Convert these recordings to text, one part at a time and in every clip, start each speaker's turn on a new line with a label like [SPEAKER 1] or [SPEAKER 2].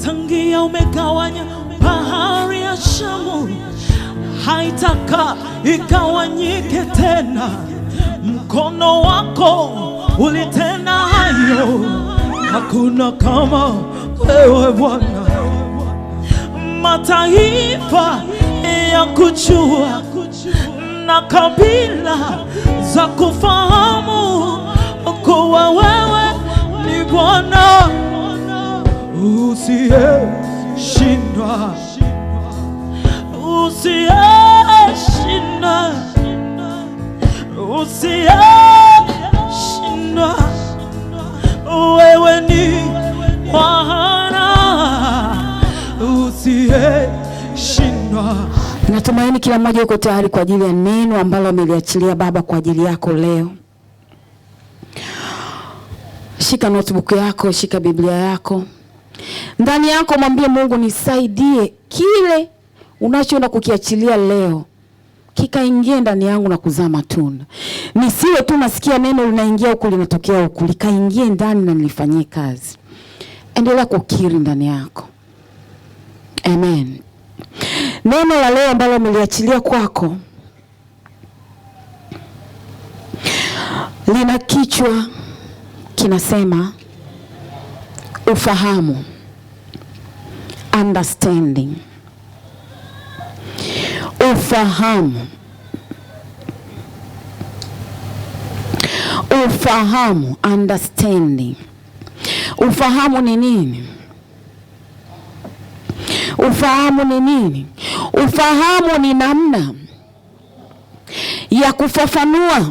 [SPEAKER 1] tangia umegawanya bahari ya Shamu, haitaka igawanyike tena. Mkono wako ulitenda hayo, hakuna kama wewe Bwana. Mataifa ya kujua na kabila za kufahamu kuwa wewe ni Bwana usiyeshindwa, usiyeshindwa, usiyeshindwa. Wewe ni Bwana usiyeshindwa.
[SPEAKER 2] Natumaini kila mmoja yuko tayari kwa ajili ya neno ambalo ameliachilia Baba kwa ajili yako leo. Shika notebook yako, shika Biblia yako. Ndani yako mwambie Mungu, nisaidie kile unachoenda kukiachilia leo kikaingie ndani yangu na kuzaa matunda. Nisiwe tu nasikia neno linaingia huku linatokea huku, likaingie ndani na nilifanyie kazi. Endelea kukiri ndani yako. Amen. Neno la leo ambalo nimeliachilia kwako lina kichwa kinasema ufahamu, understanding. Ufahamu. Ufahamu, understanding. Ufahamu ni nini? Ufahamu ni nini? Ufahamu ni namna ya kufafanua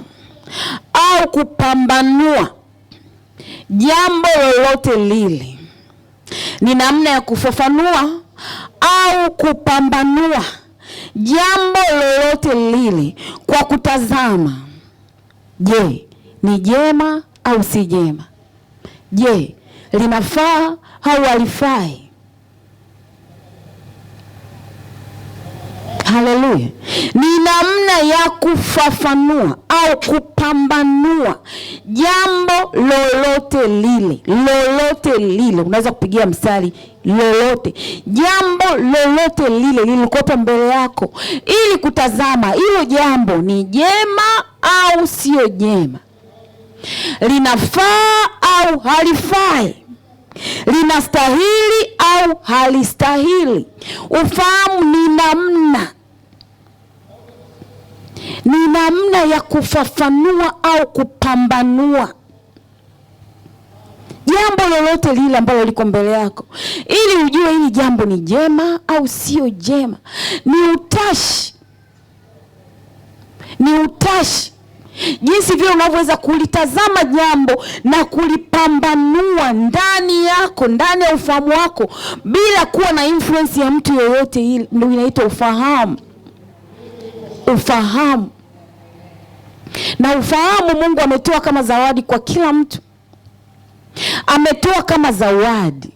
[SPEAKER 2] au kupambanua jambo lolote lile. Ni namna ya kufafanua au kupambanua jambo lolote lile kwa kutazama. Je, ni jema au si jema? Je, linafaa au halifai? Haleluya. Ni namna ya kufafanua au kupambanua jambo lolote lile. Lolote lile. Unaweza kupigia mstari lolote. Jambo lolote lile lilikopo mbele yako, ili kutazama hilo jambo ni jema au sio jema. Linafaa au halifai. Linastahili au halistahili. Ufahamu ni namna ya kufafanua au kupambanua jambo lolote lile ambalo liko mbele yako, ili ujue hili jambo ni jema au sio jema. Ni utashi. Ni utashi. Jinsi vile unavyoweza kulitazama jambo na kulipambanua ndani yako, ndani ya ufahamu wako, bila kuwa na influence ya mtu yoyote, ile ndio inaitwa ufahamu. Ufahamu. Na ufahamu Mungu ametoa kama zawadi kwa kila mtu. Ametoa kama zawadi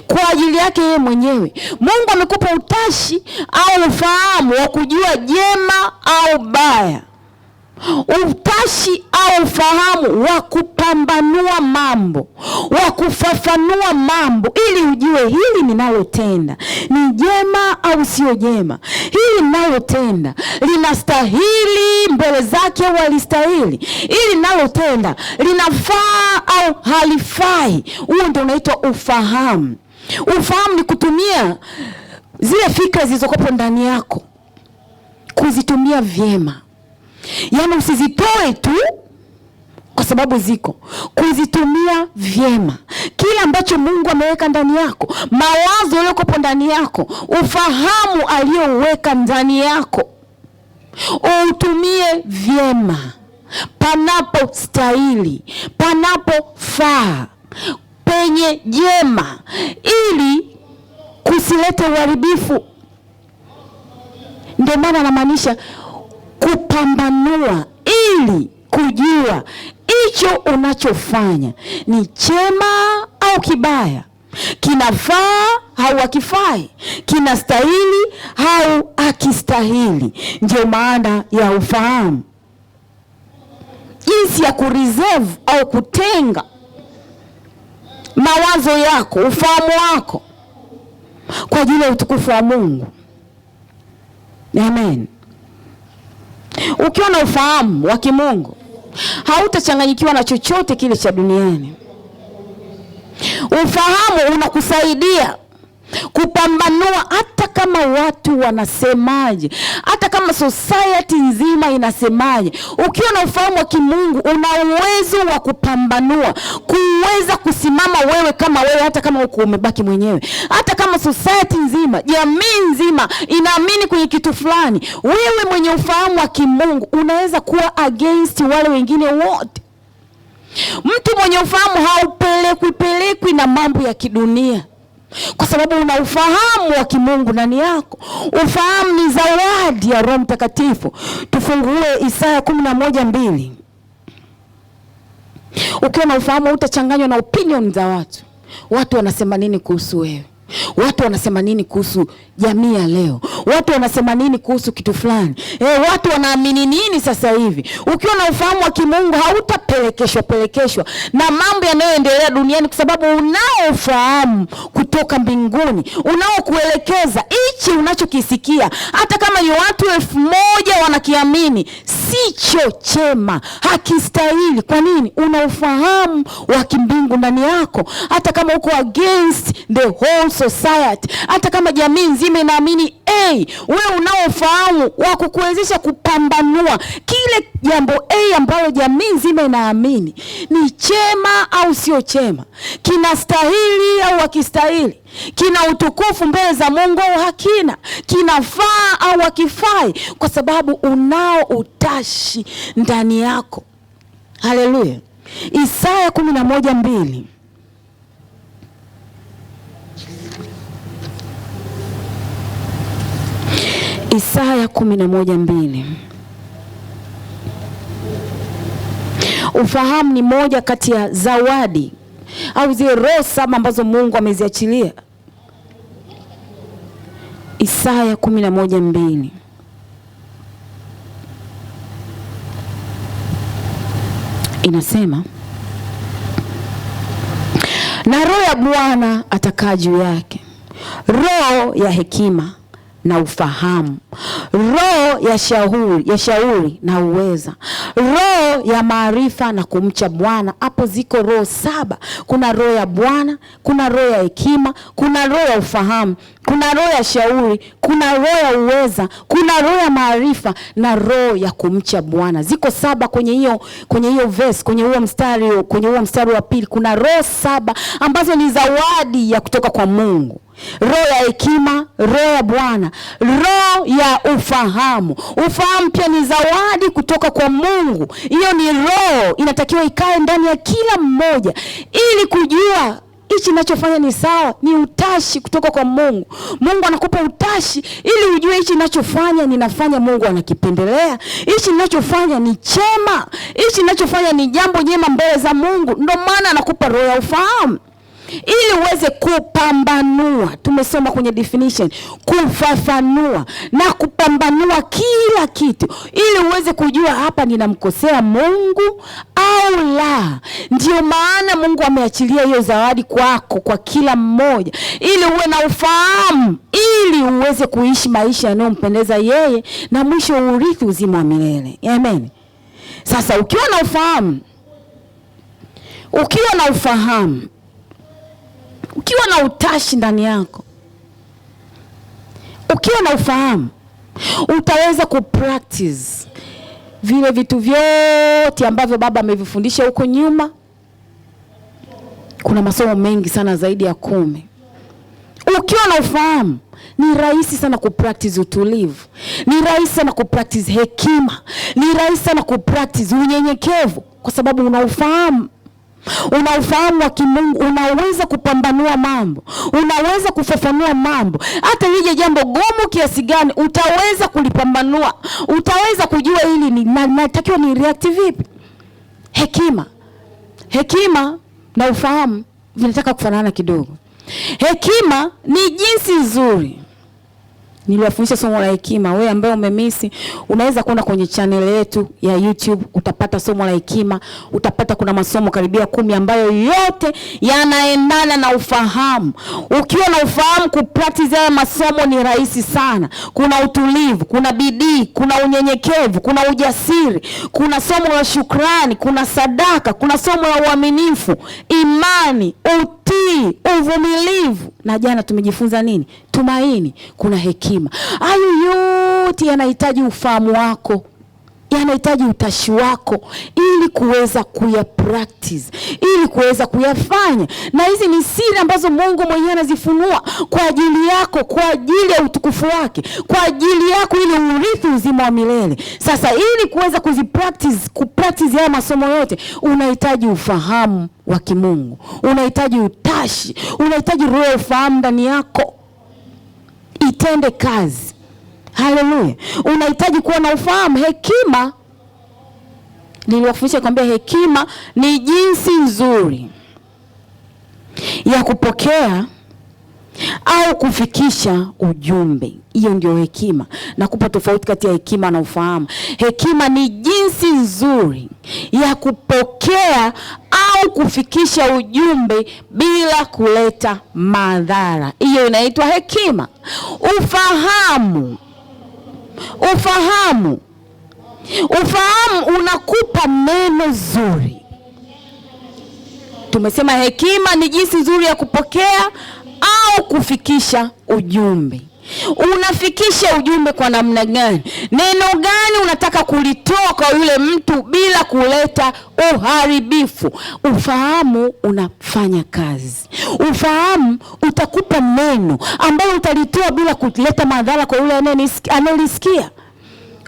[SPEAKER 2] kwa ajili yake yeye mwenyewe. Mungu amekupa utashi au ufahamu wa kujua jema au baya. Utashi au ufahamu wa kupambanua mambo, wa kufafanua mambo, ili ujue hili ninalotenda ni jema au sio jema. Hili ninalotenda linastahili mbele zake au halistahili. Hili ninalotenda linafaa au halifai. Huo ndio unaitwa ufahamu. Ufahamu ni kutumia zile fikra zilizokuwa ndani yako, kuzitumia vyema. Yaani usizitoe tu kwa sababu ziko, kuzitumia vyema. Kile ambacho Mungu ameweka ndani yako, mawazo yaliyokuwa ndani yako, ufahamu aliyoweka ndani yako, utumie vyema, panapo stahili, panapo faa, penye jema, ili kusilete uharibifu. Ndio maana anamaanisha kupambanua, ili kujua hicho unachofanya ni chema au kibaya, kinafaa au hakifai, kinastahili au hakistahili. Ndio maana ya ufahamu. Jinsi ya kureserve au kutenga mawazo yako, ufahamu wako kwa ajili ya utukufu wa Mungu. Amen. Ukiwa na ufahamu wa kimungu, hautachanganyikiwa na chochote kile cha duniani. Ufahamu unakusaidia kupambanua hata kama watu wanasemaje, hata kama society nzima inasemaje. Ukiwa na ufahamu wa kimungu, una uwezo wa kupambanua, kuweza kusimama wewe kama wewe, hata kama uko umebaki mwenyewe. Hata kama society nzima, jamii nzima inaamini kwenye kitu fulani, wewe mwenye ufahamu wa kimungu unaweza kuwa against wale wengine wote. Mtu mwenye ufahamu haupelekwi na mambo ya kidunia, kwa sababu una ufahamu wa kimungu ndani yako. Ufahamu ni zawadi ya Roho Mtakatifu. Tufungue Isaya 11:2. Ukiwa na ufahamu utachanganywa na opinion za watu. Watu wanasema nini kuhusu wewe? Watu wanasema nini kuhusu jamii ya leo? Watu wanasema nini kuhusu kitu fulani? Watu wanaamini nini sasa hivi? Ukiwa na ufahamu wa kimungu hautapelekeshwa na mambo yanayoendelea duniani, kwa sababu unao ufahamu kutoka mbinguni unaokuelekeza hichi unachokisikia, hata kama ni watu 1000 wanakiamini, sicho chema, hakistahili. Kwa nini? Una ufahamu wa kimbingu ndani yako. Hata kama uko against the whole society, hata kama jamii nzima inaamini wewe unao ufahamu wa kukuwezesha kupambanua kile jambo ambalo jamii nzima inaamini ni chema au sio chema, kinastahili au hakistahili, kina utukufu mbele za Mungu au hakina, kinafaa au hakifai, kwa sababu unao utashi ndani yako. Haleluya. Isaya 11:2. Isaya 11:2. Ufahamu ni moja kati ya zawadi au zile roho 7 ambazo Mungu ameziachilia. Isaya 11:2. Inasema, na Roho ya Bwana atakaa juu yake, roho ya hekima na ufahamu, roho ya shauri na uweza, roho ya maarifa na kumcha Bwana. Hapo ziko roho 7. Kuna roho ya Bwana, kuna roho ya hekima, kuna roho ya ufahamu, kuna roho ya shauri, kuna roho ya uweza, kuna roho ya maarifa na roho ya kumcha Bwana. Ziko 7 kwenye hiyo verse, kwenye huo mstari wa pili. Kuna roho 7 ambazo ni zawadi ya kutoka kwa Mungu. Roho ya hekima, roho ya Bwana, roho ya ufahamu. Ufahamu pia ni zawadi kutoka kwa Mungu. Hiyo ni roho inatakiwa ikae ndani ya kila mmoja ili kujua hichi ninachofanya ni sawa. Ni utashi kutoka kwa Mungu. Mungu anakupa utashi ili ujue hichi ninachofanya ninafanya Mungu anakipendelea, hichi ninachofanya ni chema, hichi ninachofanya ni jambo jema mbele za Mungu. Ndio maana anakupa roho ya ufahamu ili uweze kupambanua. Tumesoma kwenye definition, kufafanua na kupambanua kila kitu, ili uweze kujua hapa ninamkosea Mungu au la. Ndio maana Mungu ameachilia hiyo zawadi kwako, kwa kila mmoja, ili uwe na ufahamu, ili uweze kuishi maisha yanayompendeza yeye, na mwisho urithi uzima wa milele. Amen. Sasa ukiwa na ufahamu, ukiwa na utashi ndani yako, ukiwa na ufahamu, utaweza kupractice vile vitu vyote ambavyo Baba amevifundisha huko nyuma. Kuna masomo mengi sana zaidi ya 10. Ukiwa na ufahamu, ni rahisi sana kupractice utulivu, ni rahisi sana kupractice hekima, ni rahisi sana kupractice unyenyekevu, kwa sababu una ufahamu. Una ufahamu wa kimungu, unaweza kupambanua mambo, unaweza kufafanua mambo. Hata lije jambo gumu kiasi gani, utaweza kulipambanua, utaweza kujua hili ni natakiwa ni react vipi. Hekima na ufahamu vinataka kufanana kidogo. Hekima ni jinsi nzuri Niliwafundisha somo la hekima. Wewe ambaye umemisi, unaweza kwenda kwenye channel yetu ya YouTube, utapata somo la hekima. Utapata kuna masomo karibia 10 ambayo yote yanaendana na ufahamu. Ukiwa na ufahamu, kupractice haya masomo ni rahisi sana. Kuna utulivu, kuna bidii, kuna unyenyekevu, kuna ujasiri, kuna somo la shukrani, kuna sadaka, kuna somo la uaminifu, imani, utii, uvumilivu. Na jana tumejifunza nini? Tumaini, kuna hekima. Hayo yote yanahitaji ufahamu wako, yanahitaji utashi wako ili kuweza kuyapractice, ili kuweza kuyafanya. Na hizi ni siri ambazo Mungu mwenyewe anazifunua kwa ajili yako, kwa ajili ya utukufu wake, kwa ajili yako, ili urithi uzima wa milele. Sasa ili kuweza kupractice haya masomo yote, unahitaji ufahamu wa kimungu, unahitaji utashi, unahitaji roho ya ufahamu ndani yako itende kazi. Haleluya. Unahitaji kuwa na ufahamu. Hekima, niliwafundisha kwambia hekima ni jinsi nzuri ya kupokea au kufikisha ujumbe. Hiyo ndio hekima. Nakupa tofauti kati ya hekima na ufahamu. Hekima ni jinsi nzuri ya kupokea au kufikisha ujumbe bila kuleta madhara. Hiyo inaitwa hekima. Ufahamu unakupa neno zuri. Tumesema hekima ni jinsi nzuri ya kupokea au kufikisha ujumbe. Unafikisha ujumbe kwa namna gani? Neno gani unataka kulitoa kwa yule mtu bila kuleta uharibifu? Ufahamu unafanya kazi. Ufahamu utakupa neno ambalo utalitoa bila kuleta madhara kwa yule anayelisikia.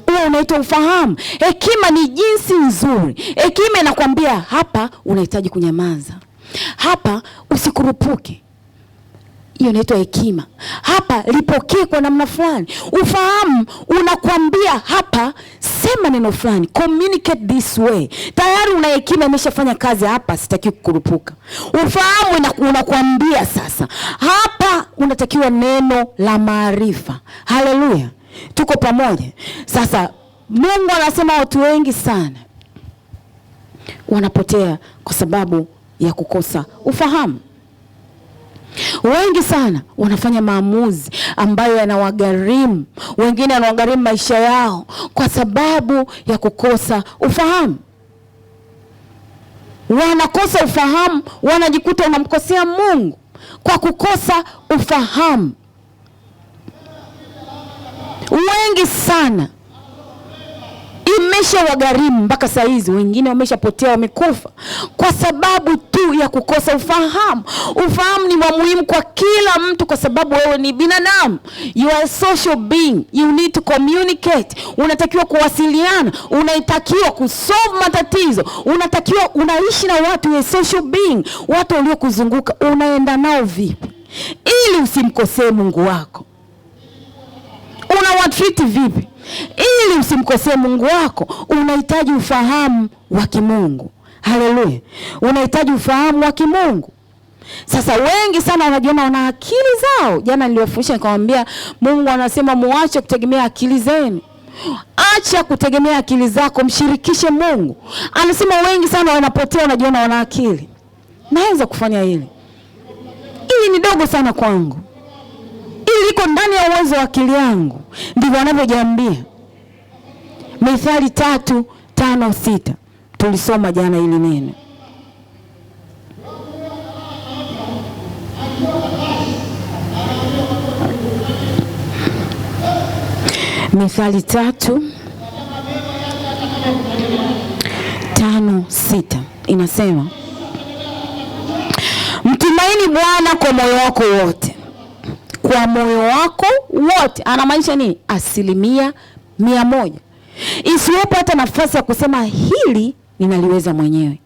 [SPEAKER 2] Huo unaitwa ufahamu. Hekima ni jinsi nzuri. Hekima inakwambia hapa unahitaji kunyamaza, hapa usikurupuke. Hiyo inaitwa hekima. Hapa lipokee kwa namna fulani. Ufahamu unakwambia hapa sema neno fulani, communicate this way. Tayari una hekima, imeshafanya kazi hapa, sitaki kukurupuka. Ufahamu unakwambia sasa hapa unatakiwa neno la maarifa. Haleluya. Tuko pamoja. Sasa Mungu anasema watu wengi sana wanapotea kwa sababu ya kukosa ufahamu. Wengi sana wanafanya maamuzi ambayo yanawagharimu, wengine yanawagharimu maisha yao kwa sababu ya kukosa ufahamu. Wanakosa ufahamu, wanajikuta unamkosea Mungu kwa kukosa ufahamu. Wengi sana imesha wagharimu mpaka saa hizi, wengine wameshapotea, wamekufa kwa sababu tu ya kukosa ufahamu. Ufahamu ni muhimu kwa kila mtu kwa sababu wewe ni binadamu. You are a social being. You need to communicate. Unatakiwa kuwasiliana, unatakiwa kusolve matatizo, unatakiwa unaishi na watu, ya social being. Watu waliokuzunguka unaenda nao vipi ili usimkosee Mungu wako? Unawatreat vipi ili usimkosee Mungu wako? Unahitaji ufahamu wa kimungu. Haleluya. Unahitaji ufahamu wa kimungu. Sasa wengi sana wanajiona wana akili zao. Jana niliwafundisha nikamwambia Mungu anasema muache kutegemea akili zenu. Acha kutegemea akili zako, mshirikishe Mungu. Anasema wengi sana wanapotea, wanajiona wana akili. Naweza kufanya hili. Hili ni dogo sana kwangu. Hili liko ndani ya uwezo wa akili yangu. Ndivyo wanavyojiambia. Mithali 3:5-6. Tulisoma jana hili neno. Mithali 3:5-6 inasema, mtumaini Bwana kwa moyo wako wote. Kwa moyo wako wote anamaanisha nini? 100%. Isiwepo hata nafasi ya kusema hili ninaliweza mwenyewe.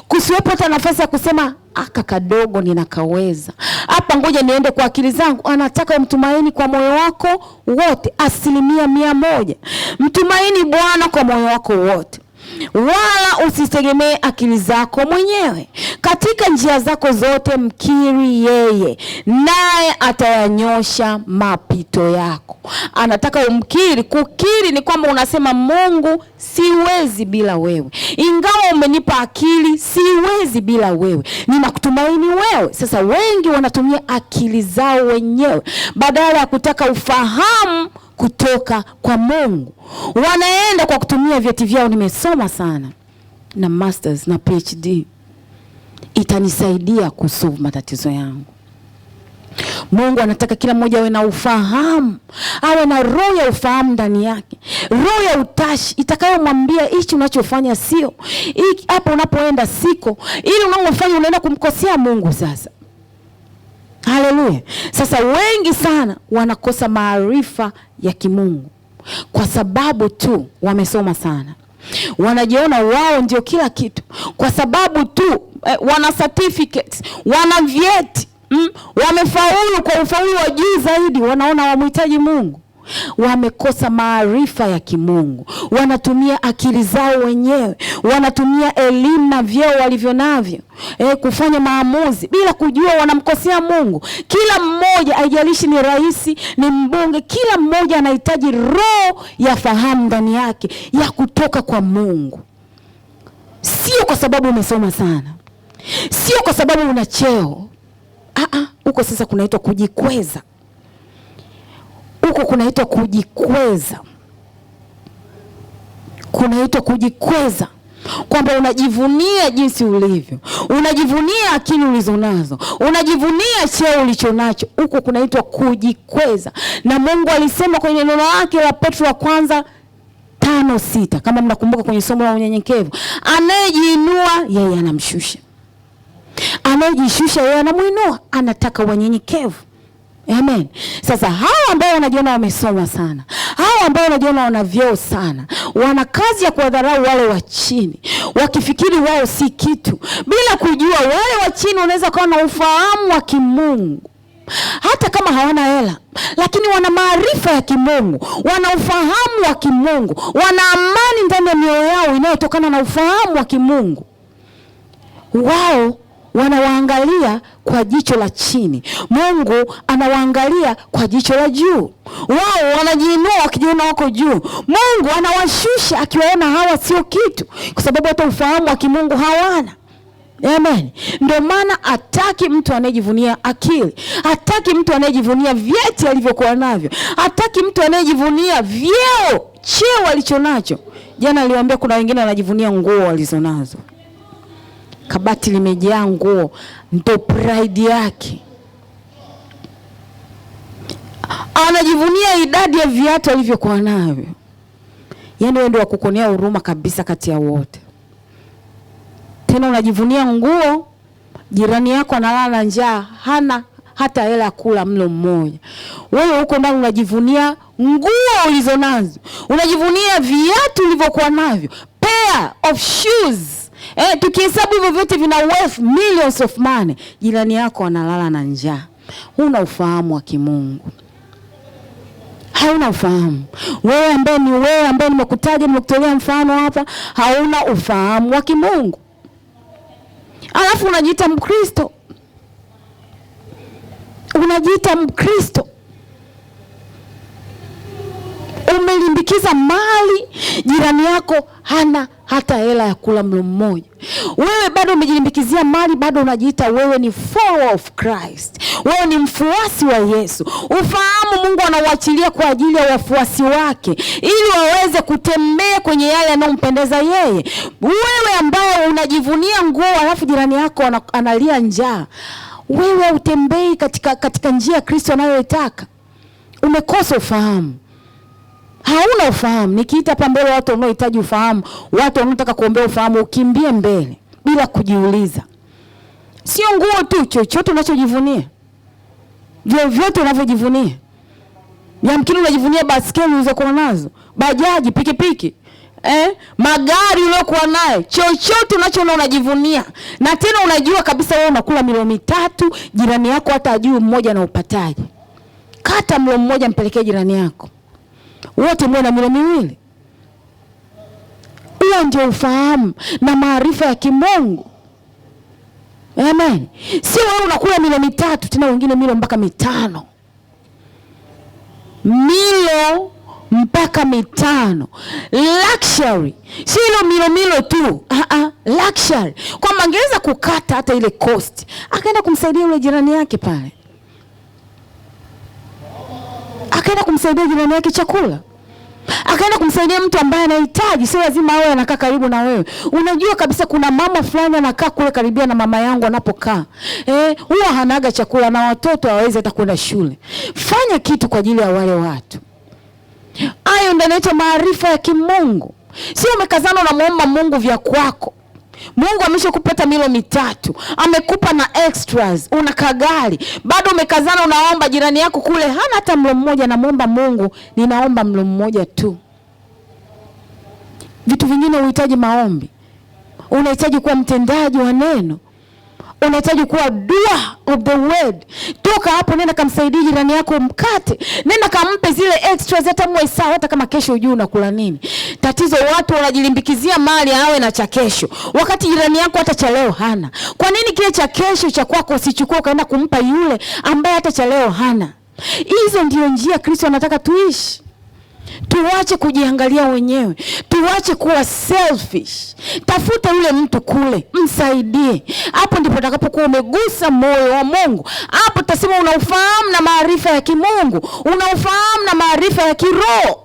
[SPEAKER 2] Kusiwepo hata nafasi ya kusema aka kadogo ninakaweza, hapa ngoja niende kwa akili zangu. Anataka mtumaini kwa moyo wako wote 100%. Mtumaini Bwana kwa moyo wako wote. wala usitegemee akili zako mwenyewe. Katika njia zako zote mkiri yeye, naye atayanyosha mapito yako. Anataka umkiri. Kukiri ni kwamba unasema, Mungu, siwezi bila wewe. Ingawa umenipa akili, siwezi bila wewe. Ninakutumaini wewe. Sasa wengi wanatumia akili zao wenyewe badala ya kutaka ufahamu kutoka kwa Mungu. Wanaenda kwa kutumia vyeti vyao. Nimesoma sana na masters na PhD, itanisaidia kusolve matatizo yangu. Mungu anataka kila mmoja awe na ufahamu, awe na roho ya ufahamu ndani yake, roho ya utashi itakayomwambia hichi unachofanya sio, hapo unapoenda siko, ili unalofanya unaenda kumkosea Mungu. Sasa haleluya. Sasa wengi sana wanakosa maarifa ya kimungu kwa sababu tu wamesoma sana. Wanajiona wao ndio kila kitu kwa sababu tu wana certificates, wana vyeti, wamefaulu kwa ufaulu wa juu zaidi, wanaona wamhitaji Mungu. Wamekosa maarifa ya kimungu. Wanatumia akili zao wenyewe, wanatumia elimu na vyeo walivyo navyo kufanya maamuzi bila kujua wanamkosea Mungu. Kila mmoja, haijalishi ni rais, ni mbunge, kila mmoja anahitaji roho ya fahamu ndani yake ya kutoka kwa Mungu. Sio kwa sababu umesoma sana, sio kwa sababu una cheo. Huko sasa kunaitwa kujikweza. Huko kunaitwa kujikweza. Kunaitwa kujikweza, kwamba unajivunia jinsi ulivyo, unajivunia akili ulizonazo, unajivunia cheo ulichonacho. Huko kunaitwa kujikweza. Na Mungu alisema kwenye neno lake la Petro wa kwanza 5:6, kama mnakumbuka kwenye somo la unyenyekevu, anayejiinua yeye anamshusha, anayejishusha yeye anamuinua. Anataka wanyenyekevu. Amen. Sasa hao ambao wanajiona wamesoma sana, hao ambao wanajiona wana vyeo sana, wana kazi ya kuwadharau wale wa chini, wakifikiri wao si kitu, bila kujua wale wa chini wanaweza kuwa na ufahamu wa kimungu. Hata kama hawana hela, lakini wana maarifa ya kimungu, wana ufahamu wa kimungu, wana amani ndani ya mioyo yao inayotokana na ufahamu wa kimungu. Wao wanawaangalia kwa jicho la chini, Mungu anawaangalia kwa jicho la juu. Wao wanajiinua wakijiona wako juu, Mungu anawashusha akiwaona hawa sio kitu, kwa sababu hata ufahamu wa kimungu hawana. Amen. Ndio maana hataki mtu anayejivunia akili, hataki mtu anayejivunia vyeti alivyokuwa navyo, hataki mtu anayejivunia vyeo, cheo alichonacho. Jana niliwaambia kuna wengine wanajivunia nguo walizonazo. Kabati limejaa nguo, ndo pride yake. Anajivunia idadi ya viatu alivyokuwa navyo. Yaani wewe ndio wakukonea huruma kabisa kati ya wote. Tena unajivunia nguo, jirani yako analala njaa, hana hata hela ya kula mlo mmoja. Wewe huko ndani unajivunia nguo ulizonazo, unajivunia viatu ulivyokuwa navyo, pair of shoes. Tukihesabu hivyo vyote vina worth millions of money. Jirani yako analala na njaa. Huna ufahamu wa kimungu. Hauna ufahamu. Wewe ambaye nimekutaja, nimekutolea mfano hapa, hauna ufahamu wa kimungu. Alafu unajiita Mkristo. Unajiita Mkristo. Umelimbikiza mali, jirani yako hana hata hela ya kula mlo mmoja. Wewe bado umejilimbikizia mali, bado unajiita wewe ni follower of Christ. Wewe ni mfuasi wa Yesu. Ufahamu Mungu anauachilia kwa ajili ya wafuasi wake, ili waweze kutembea kwenye yale yanayompendeza yeye. Wewe ambaye unajivunia nguo alafu jirani yako analia njaa, wewe utembei katika njia ya Kristo anayoitaka. Umekosa ufahamu. Hauna ufahamu. Nikiita hapa mbele watu wanaohitaji ufahamu, watu wanaotaka kuombea ufahamu, ukimbie mbele bila kujiuliza. Sio nguo tu, chochote unachojivunia. Vyovyote unavyojivunia. Yamkini unajivunia baskeli ulizokuwa nazo, bajaji, pikipiki, magari uliokuwa nayo, chochote unachoona unajivunia. Na tena unajua kabisa wewe unakula milo 3, jirani yako hata ajui mmoja na upataje. Kata mlo mmoja mpelekee jirani yako. Wote mwe na milo 2. Huo ndio ufahamu na maarifa ya kimungu. Amen. Sio wewe unakula milo 3, tena wengine milo mpaka 5. Milo mpaka 5. Luxury. Sio milo tu. Luxury. Kwa angeweza kukata hata ile cost, akaenda kumsaidia yule jirani yake pale. Akaenda kumsaidia jirani yake chakula. Akaenda kumsaidia mtu ambaye anahitaji. Sio lazima awe anakaa karibu na wewe. Unajua kabisa kuna mama fulani anakaa kule karibia na mama yangu anapokaa. Huwa hanaga chakula na watoto hawawezi hata kwenda shule. Fanya kitu kwa ajili ya wale watu. Hayo ndio inaitwa maarifa ya kimungu. Sio umekazana unamuomba Mungu vya kwako. Mungu ameshakupata milo 3, amekupa na extras, una kagari, bado umekazana unaomba jirani yako kule hana hata mlo mmoja. Namuomba Mungu, ninaomba mlo mmoja tu. Vitu vingine unahitaji maombi. Unahitaji kuwa mtendaji wa neno. Unahitaji kuwa doer of the word. Toka hapo nenda kamsaidie jirani yako mkate. Nenda kampe zile extras hata mwesa, hata kama kesho hujui unakula nini. Tatizo watu wanajilimbikizia mali awe na cha kesho, wakati jirani yako hata cha leo hana. Kwa nini kile cha kesho cha kwako usichukue ukaenda kumpa yule ambaye hata cha leo hana? Hizo ndio njia Kristo anataka tuishi. Tuache kujiangalia wenyewe. Tuache kuwa selfish. Tafuta yule mtu kule, msaidie. Hapo ndipo utakapokuwa umegusa moyo wa Mungu. Hapo tutasema unaufahamu na maarifa ya kimungu. Unaufahamu na maarifa ya kiroho.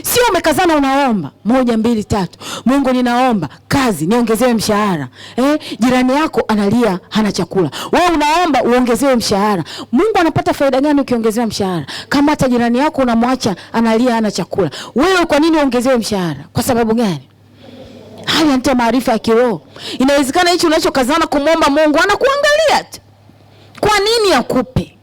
[SPEAKER 2] Sio umekazana unaomba 1 2 3. Mungu ninaomba kazi, niongezewe mshahara. Jirani yako analia hana chakula. Wewe unaomba uongezewe mshahara. Mungu anapata faida gani ukiongezewa mshahara? Kama hata jirani yako unamwacha analia hana chakula. Wewe kwa nini uongezewe mshahara? Kwa sababu gani? Haya ndio maarifa ya kiroho. Inawezekana hicho unachokazana kumomba Mungu anakuangalia tu. Kwa nini akupe?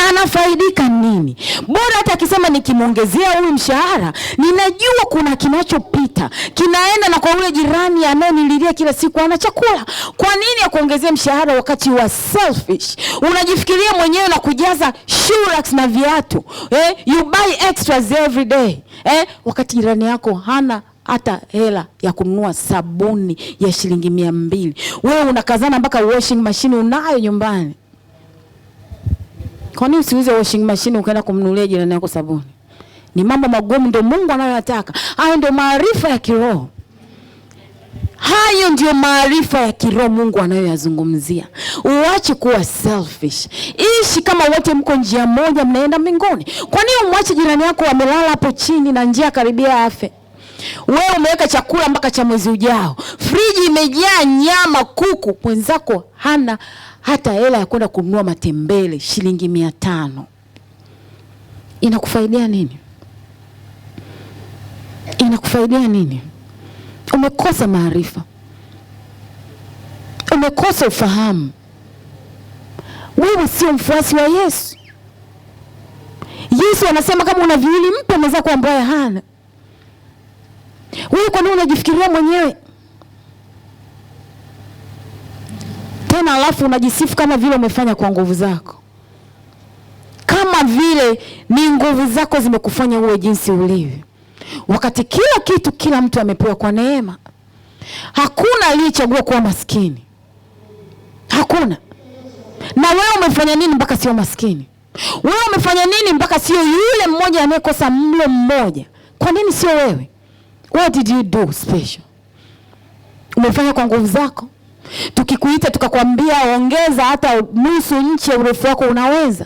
[SPEAKER 2] Anafaidika nini? Bora hata akisema nikimuongezea huyu mshahara, ninajua kuna kinachopita, kinaenda na kwa yule jirani anayenililia kila siku ana chakula. Kwa nini akuongezea mshahara wakati wa selfish? Unajifikiria mwenyewe na kujaza shoelace na viatu. You buy extras every day. Wakati jirani yako hana hata hela ya kununua sabuni ya shilingi 200. Wewe unakazana mpaka washing machine unayo nyumbani. Kwa nini usiuze washing machine ukaenda kumnunulia jirani yako sabuni? Ni mambo magumu ndio Mungu anayoyataka. Hayo ndio maarifa ya kiroho. Hayo ndio maarifa ya kiroho Mungu anayoyazungumzia. Uache kuwa selfish. Ishi kama wote mko njia moja mnaenda mbinguni. Kwa nini umwache jirani yako amelala hapo chini na njia karibia afe? Wewe umeweka chakula mpaka cha mwezi ujao. Friji imejaa nyama, kuku, mwenzako hana hata hela ya kwenda kununua matembele shilingi 500. Inakufaidia nini? Inakufaidia nini? Umekosa maarifa. Umekosa ufahamu. Wewe sio mfuasi wa Yesu. Yesu anasema kama una viwili mpe mwenzako ambaye hana. Wewe kwa nini unajifikiria mwenyewe? Tena alafu unajisifu kama vile umefanya kwa nguvu zako. Kama vile ni nguvu zako zimekufanya uwe jinsi ulivyo. Wakati kila kitu kila mtu amepewa kwa neema. Hakuna aliyechagua kuwa maskini. Hakuna. Na wewe umefanya nini mpaka sio maskini? Wewe umefanya nini mpaka sio yule mmoja anayekosa mlo mmoja? Kwa nini sio wewe? What did you do special? Umefanya kwa nguvu zako. Tukikuita tukakwambia ongeza hata nusu inchi ya urefu wako unaweza.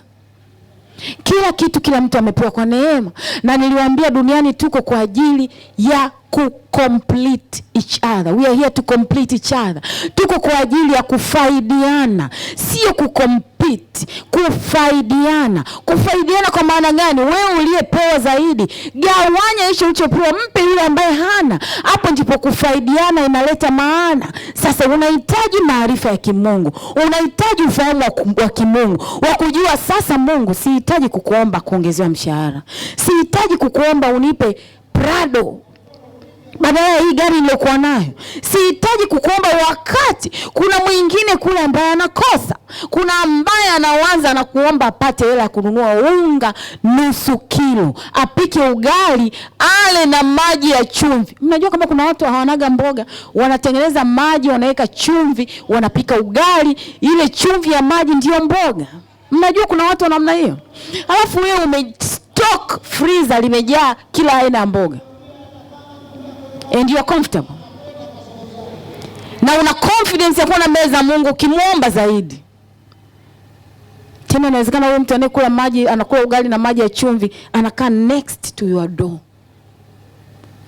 [SPEAKER 2] Kila kitu kila mtu amepewa kwa neema. Na niliwaambia duniani tuko kwa ajili ya complete each other. We are here to complete each other. Tuko kwa ajili ya kufaidiana, sio kucompete, kufaidiana. Kufaidiana kwa maana gani? Wewe uliyepewa zaidi, gawanya hicho ulichopewa, mpe yule ambaye hana. Hapo ndipo kufaidiana inaleta maana. Sasa unahitaji maarifa ya kimungu. Unahitaji ufahamu wa kimungu. Wa kujua sasa Mungu sihitaji kukuomba kuongezewa mshahara. Sihitaji kukuomba unipe Prado badala ya hii gari niliyokuwa nayo. Sihitaji kukuomba wakati kuna mwingine kule ambaye anakosa. Kuna ambaye naye anaanza na kuomba apate hela ya kununua unga nusu kilo, apike ugali, ale na maji ya chumvi. Mnajua kama kuna watu hawanaga mboga, wanatengeneza maji, wanaweka chumvi, wanapika ugali, ile chumvi ya maji ndio mboga. Mnajua kuna watu wa namna hiyo. Alafu wewe umestock freezer limejaa kila aina ya mboga, and you are comfortable, na una confidence ya kuona mbele za Mungu ukimwomba zaidi. Tena inawezekana wewe mtu anayekula maji, anakula ugali na maji ya chumvi, anakaa next to your door.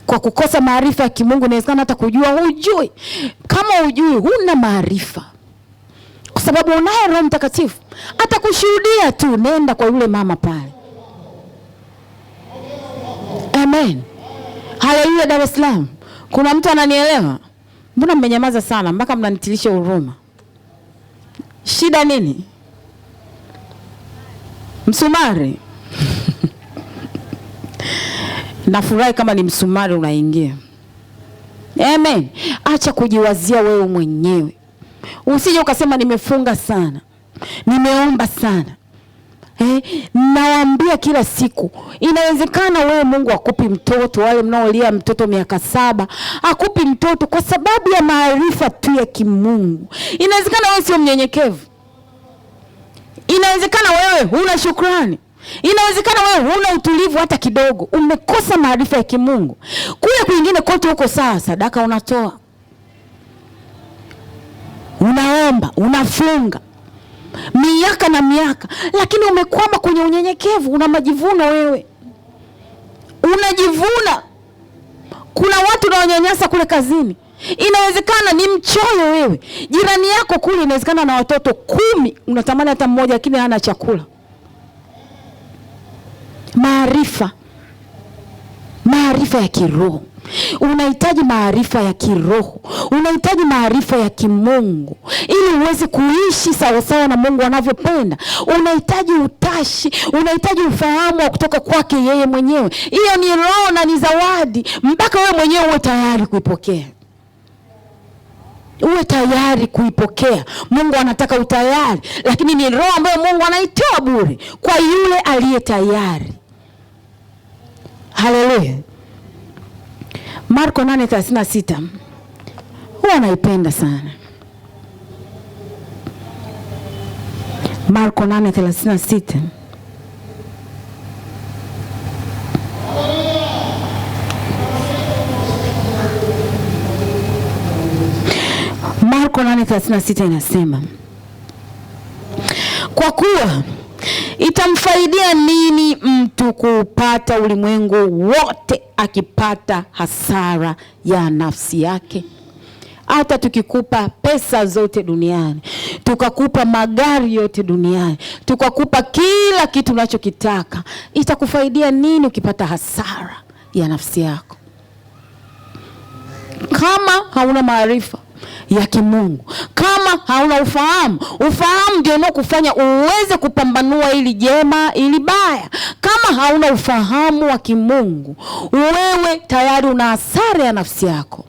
[SPEAKER 2] Kwa kukosa maarifa ya kimungu inawezekana hata kujua hujui. Kama hujui, huna maarifa. Kwa sababu unaye Roho Mtakatifu, atakushuhudia tu. Nenda kwa yule mama pale. Amen. Haleluya. Dar es Salaam, kuna mtu ananielewa? Mbona mmenyamaza sana mpaka mnanitilisha huruma? Shida nini? Msumari? Nafurahi kama ni msumari unaingia. Amen. Acha kujiwazia wewe mwenyewe. Usije ukasema nimefunga sana, nimeomba sana. Nawaambia kila siku, inawezekana wewe Mungu akupi mtoto. Wale mnaolia mtoto miaka 7, akupi mtoto kwa sababu ya maarifa tu ya kimungu. Inawezekana wewe sio mnyenyekevu. Inawezekana wewe huna shukrani. Inawezekana wewe huna utulivu hata kidogo. Umekosa maarifa ya kimungu. Kule kwingine kote huko sawa, sadaka unatoa, unaomba, unafunga miaka na miaka, lakini umekwama kwenye unyenyekevu. Una majivuno wewe. Unajivuna. Kuna watu na wanyanyasa kule kazini. Inawezekana ni mchoyo wewe. Jirani yako kule inawezekana na watoto 10, unatamani hata mmoja lakini hana chakula. Maarifa ya kiroho. Unahitaji maarifa ya kiroho. Unahitaji maarifa ya kimungu ili uweze kuishi sawa sawa na Mungu anavyopenda. Unahitaji utashi, unahitaji ufahamu wa kutoka kwake yeye mwenyewe. Hiyo ni roho na ni zawadi, mpaka wewe mwenyewe uwe tayari kuipokea. Uwe tayari kuipokea. Mungu anataka utayari, lakini ni roho ambayo Mungu anaitoa bure kwa yule aliye tayari. Haleluya. Marko 8:36. Huwa naipenda sana. Marko 8:36. Marko 8:36 inasema, kwa kuwa itamfaidia nini mtu kupata ulimwengu wote akipata hasara ya nafsi yake? Hata tukikupa pesa zote duniani, tukakupa magari yote duniani, tukakupa kila kitu unachokitaka, itakufaidia nini ukipata hasara ya nafsi yako? Kama hauna maarifa ya kimungu, kama hauna ufahamu ndio unakufanya uweze kupambanua ili jema ili baya. Kama hauna ufahamu wa kimungu, wewe tayari una hasara ya nafsi yako.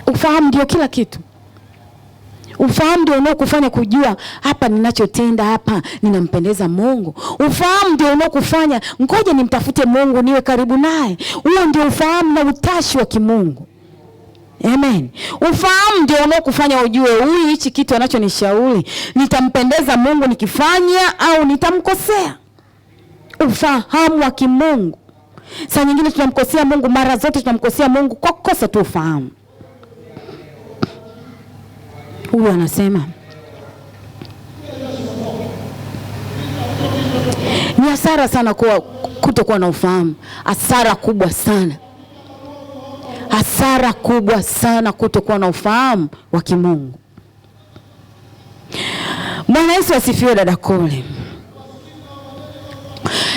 [SPEAKER 2] Ufahamu ndio kila kitu. Ufahamu ndio unakufanya kujua hapa ninachotenda hapa ninampendeza Mungu. Ufahamu ndio unakufanya ngoja nimtafute Mungu niwe karibu naye. Huo ndio ufahamu na utashi wa kimungu. Amen. Ufahamu ndio unakufanya ujue huyu hichi kitu anachonishauri nitampendeza Mungu nikifanya au nitamkosea. Ufahamu wa kimungu. Saa nyingine tunamkosea Mungu, mara zote tunamkosea Mungu kwa kukosa tu ufahamu. Huyu anasema ni hasara sana kutokuwa na ufahamu. Hasara kubwa sana. Hasara kubwa sana kutokuwa na ufahamu wa kimungu. Bwana Yesu asifiwe. Dada Kole,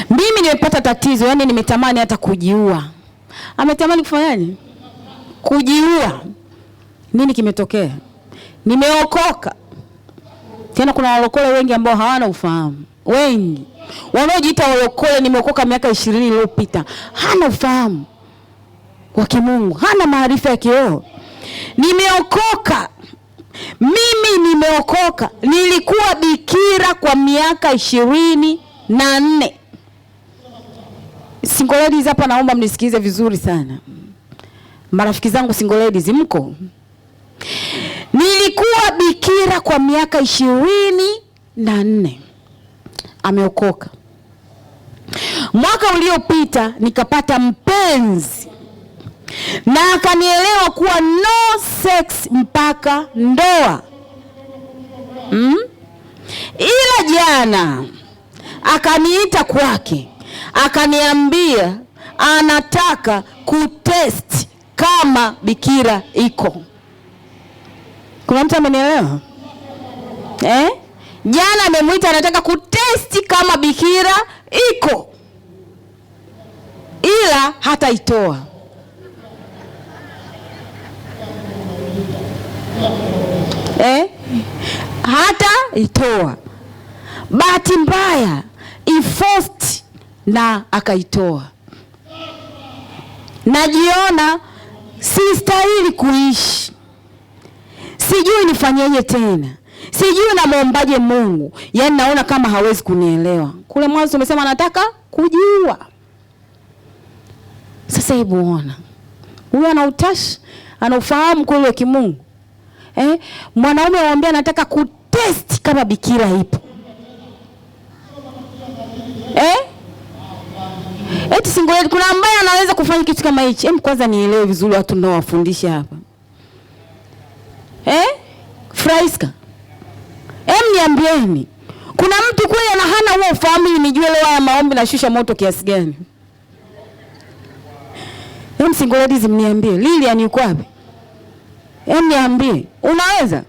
[SPEAKER 2] mimi nimepata tatizo, yani nimetamani hata kujiua. Ametamani kufanyaje? Kujiua. Nini kimetokea? Nimeokoka. Tena kuna walokole wengi ambao hawana ufahamu. Wengi wanaojiita walokole, nimeokoka miaka 20 iliyopita, hana ufahamu wa kimungu, hana maarifa ya kiroho. Nimeokoka mimi nimeokoka, nilikuwa bikira kwa miaka 24. Single ladies hapa naomba mnisikize vizuri sana. Marafiki zangu single ladies mko? Nilikuwa bikira kwa miaka 24. Ameokoka. Mwaka uliopita nikapata mpenzi na akanielewa kuwa no sex mpaka ndoa. Ila jana akaniita kwake, akaniambia anataka kutest kama bikira iko. Kuna mtu amenielewa? Jana amemuita anataka kutesti kama bikira iko, ila hataitoa. Hata itoa. Bahati mbaya iforced na akaitoa. Najiona sistahili kuishi. Sijui nifanyeje tena. Sijui namuombaje Mungu. Yaani naona kama hawezi kunielewa. Kule mwanzo umesema anataka kujiua. Sasa hebu ona. Huyu ana utashi, anafahamu kweli wa kimungu. Mwanaume anamwambia anataka kutest kama bikira ipo. Eti single, kuna ambaye anaweza kufanya kitu kama hichi. Kwanza nielewe vizuri watu ndio wafundisha hapa. Fraiska. Niambieni. Kuna mtu kweli ana hana huo ufahamu ili nijue leo haya maombi na shusha moto kiasi gani? Single ladies mniambie, Lilian yuko wapi? Niambie, unaweza?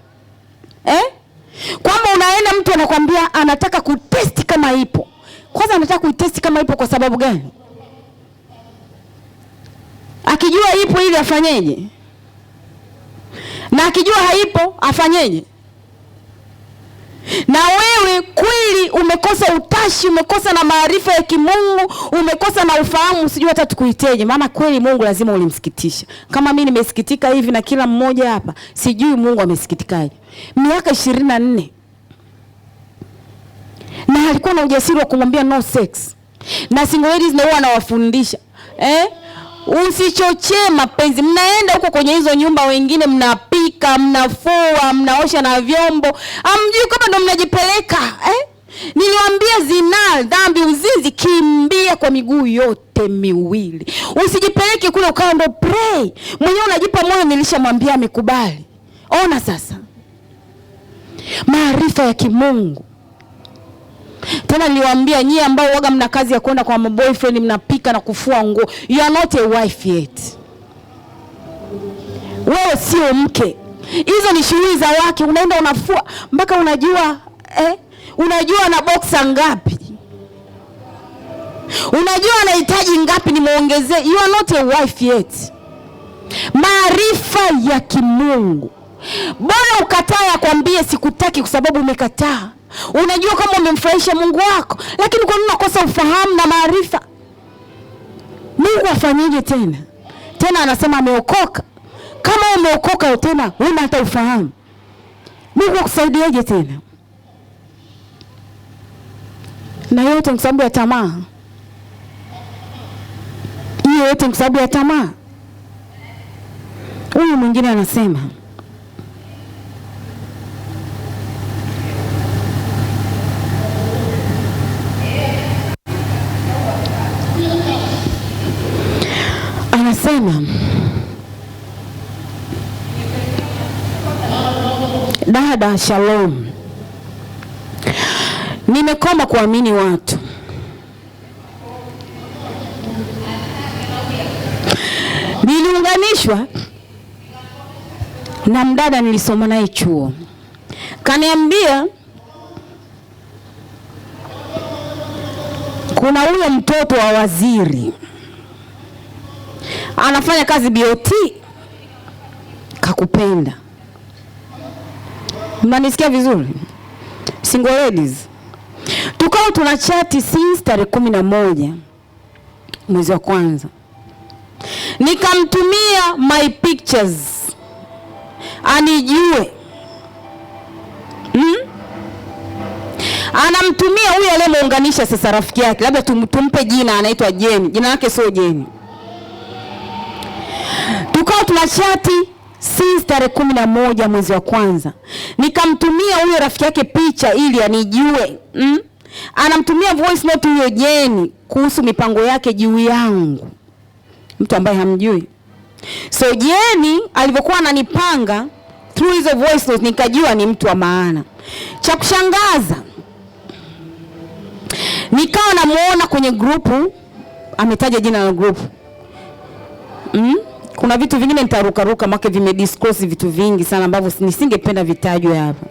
[SPEAKER 2] Kwamba unaenda mtu anakuambia anataka kutesti kama ipo. Kwanza anataka kuitesti kama ipo kwa sababu gani? Akijua ipo ili afanyeje? Na akijua haipo afanyeje? Na wewe kweli umekosa utashi, umekosa na maarifa ya kimungu, umekosa na ufahamu, sijui hata tukuiteje. Maana kweli Mungu lazima ulimsikitisha. Kama mimi nimesikitika hivi na kila mmoja hapa, sijui Mungu amesikitikaje. Miaka 24. Na alikuwa na ujasiri wa kumwambia no sex. Na single ladies ndio wanawafundisha. Usichochee mapenzi. Mnaenda huko kwenye hizo nyumba, wengine mnapika, mnafua, mnaosha na vyombo. Hamjui kama ndo mnajipeleka. Niliwaambia zina, dhambi, uzinzi, kimbia kwa miguu yote miwili. Usijipeleke kule ukawa ndo pray. Mwenyewe unajipa moyo, nilishamwambia amekubali. Ona sasa. Maarifa ya kimungu. Tena niliwaambia nyie ambao waga mna kazi ya kwenda kwa boyfriend, mnapika na kufua nguo, you are not a wife yet. Wewe sio mke. Hizo ni shughuli za wake. Unaenda unafua mpaka unajua unajua na boxer ngapi, unajua anahitaji ngapi nimuongezee. You are not a wife yet. Maarifa ya kimungu. Bwana ukataa akwambie sikutaki kwa sababu umekataa. Unajua kama umemfurahisha Mungu wako, lakini kwa nini unakosa ufahamu na maarifa? Mungu afanyeje tena? Tena anasema ameokoka. Kama umeokoka tena huna hata ufahamu, Mungu akusaidieje tena? Na yote kwa sababu ya tamaa. Hiyo yote kwa sababu ya tamaa. Huyu mwingine anasema dada, shalom. Nimekoma kuamini watu. Niliunganishwa na mdada nilisoma naye chuo. Kaniambia kuna huyo mtoto wa waziri anafanya kazi BOT, kakupenda. Mnanisikia vizuri? Single ladies. Tukao tunachati since tarehe 11 mwezi wa kwanza. Nikamtumia my pictures anijue. Anamtumia huyu aliyemuunganisha sasa rafiki yake, labda tumpe jina, anaitwa Jeni. Jina lake sio Jeni. Tukao tunachati since tarehe 11 mwezi wa kwanza. Nikamtumia huyo rafiki yake picha ili anijue. Anamtumia voice note huyo Jeni kuhusu mipango yake juu yangu. Mtu ambaye hamjui. So Jeni alivyokuwa ananipanga through hizo voice note nikajua ni mtu wa maana. Cha kushangaza, nikawa namuona kwenye grupu, ametaja jina la grupu. Kuna vitu vingine nitaruka make vimedisclose vitu vingi sana ambavyo nisingependa vitajwe hapa.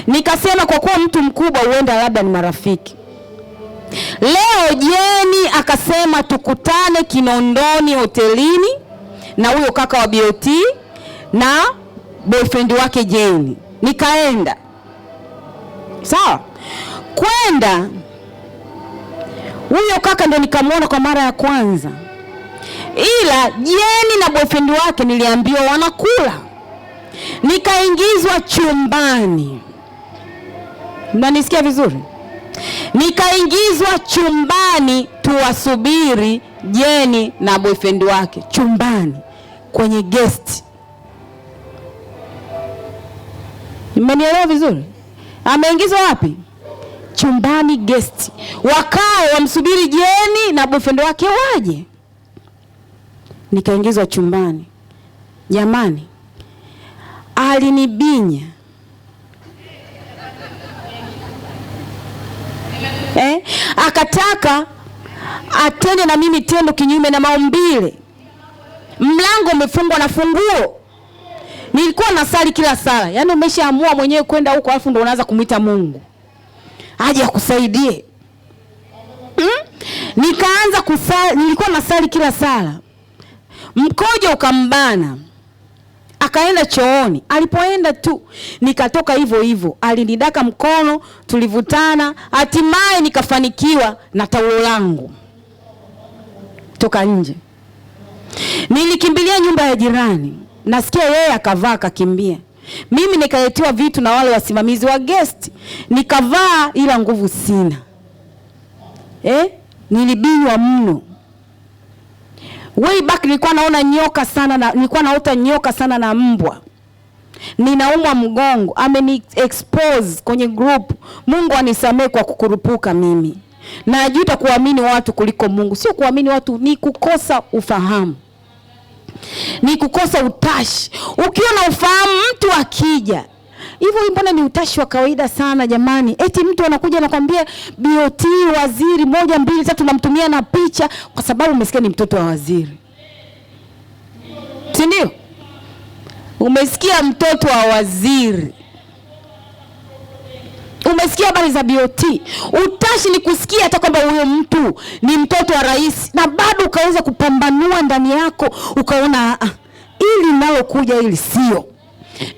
[SPEAKER 2] Nikasema kwa kuwa mtu mkubwa huenda labda ni marafiki. Leo Jeni akasema tukutane Kinondoni hotelini na huyo kaka wa BOT na boyfriend wake Jeni. Nikaenda. Sawa? Kwenda huyo kaka ndo nikamwona kwa mara ya kwanza. Ila Jeni na boyfriend wake niliambiwa wanakula. Nikaingizwa chumbani. Mnanisikia vizuri? Nikaingizwa chumbani tuwasubiri Jeni na boyfriend wake chumbani kwenye guest. Mmenielewa vizuri? Ameingizwa wapi? Chumbani guest. Wakao wamsubiri Jeni na boyfriend wake waje. Nikaingizwa chumbani. Jamani, alinibinya. Akataka atende na mimi tendo kinyume na maumbile. Mlango umefungwa na funguo. Nilikuwa nasali kila sala. Yaani umeshaamua mwenyewe kwenda huko alafu ndo unaanza kumuita Mungu aje akusaidie. Nikaanza kusali, nilikuwa nasali kila sala. Mkojo ukambana. Akaenda chooni. Alipoenda tu nikatoka hivyo hivyo. Alinidaka mkono, tulivutana, hatimaye nikafanikiwa na taulo langu toka nje. Nilikimbilia nyumba ya jirani. Nasikia yeye akavaa akakimbia. Mimi nikaletewa vitu na wale wasimamizi wa guest. Nikavaa ila nguvu sina. Nilibinywa mno. Way back nilikuwa naona nyoka sana na nilikuwa naota nyoka sana na mbwa. Ninaumwa mgongo, ameni expose kwenye group. Mungu anisamee kwa kukurupuka mimi. Najuta kuamini watu kuliko Mungu. Sio kuamini watu, ni kukosa ufahamu. Ni kukosa utashi. Ukiwa na ufahamu mtu akija, hivyo mbona ni utashi wa kawaida sana jamani. Eti mtu anakuja anakuambia BOT waziri 1 2 3 namtumia na picha kwa sababu umesikia ni mtoto wa waziri. Si ndio? Umesikia mtoto wa waziri. Umesikia habari za BOT. Utashi ni kusikia hata kwamba huyo mtu ni mtoto wa rais na bado ukaweza kupambanua ndani yako ukaona ili nalo kuja ili sio.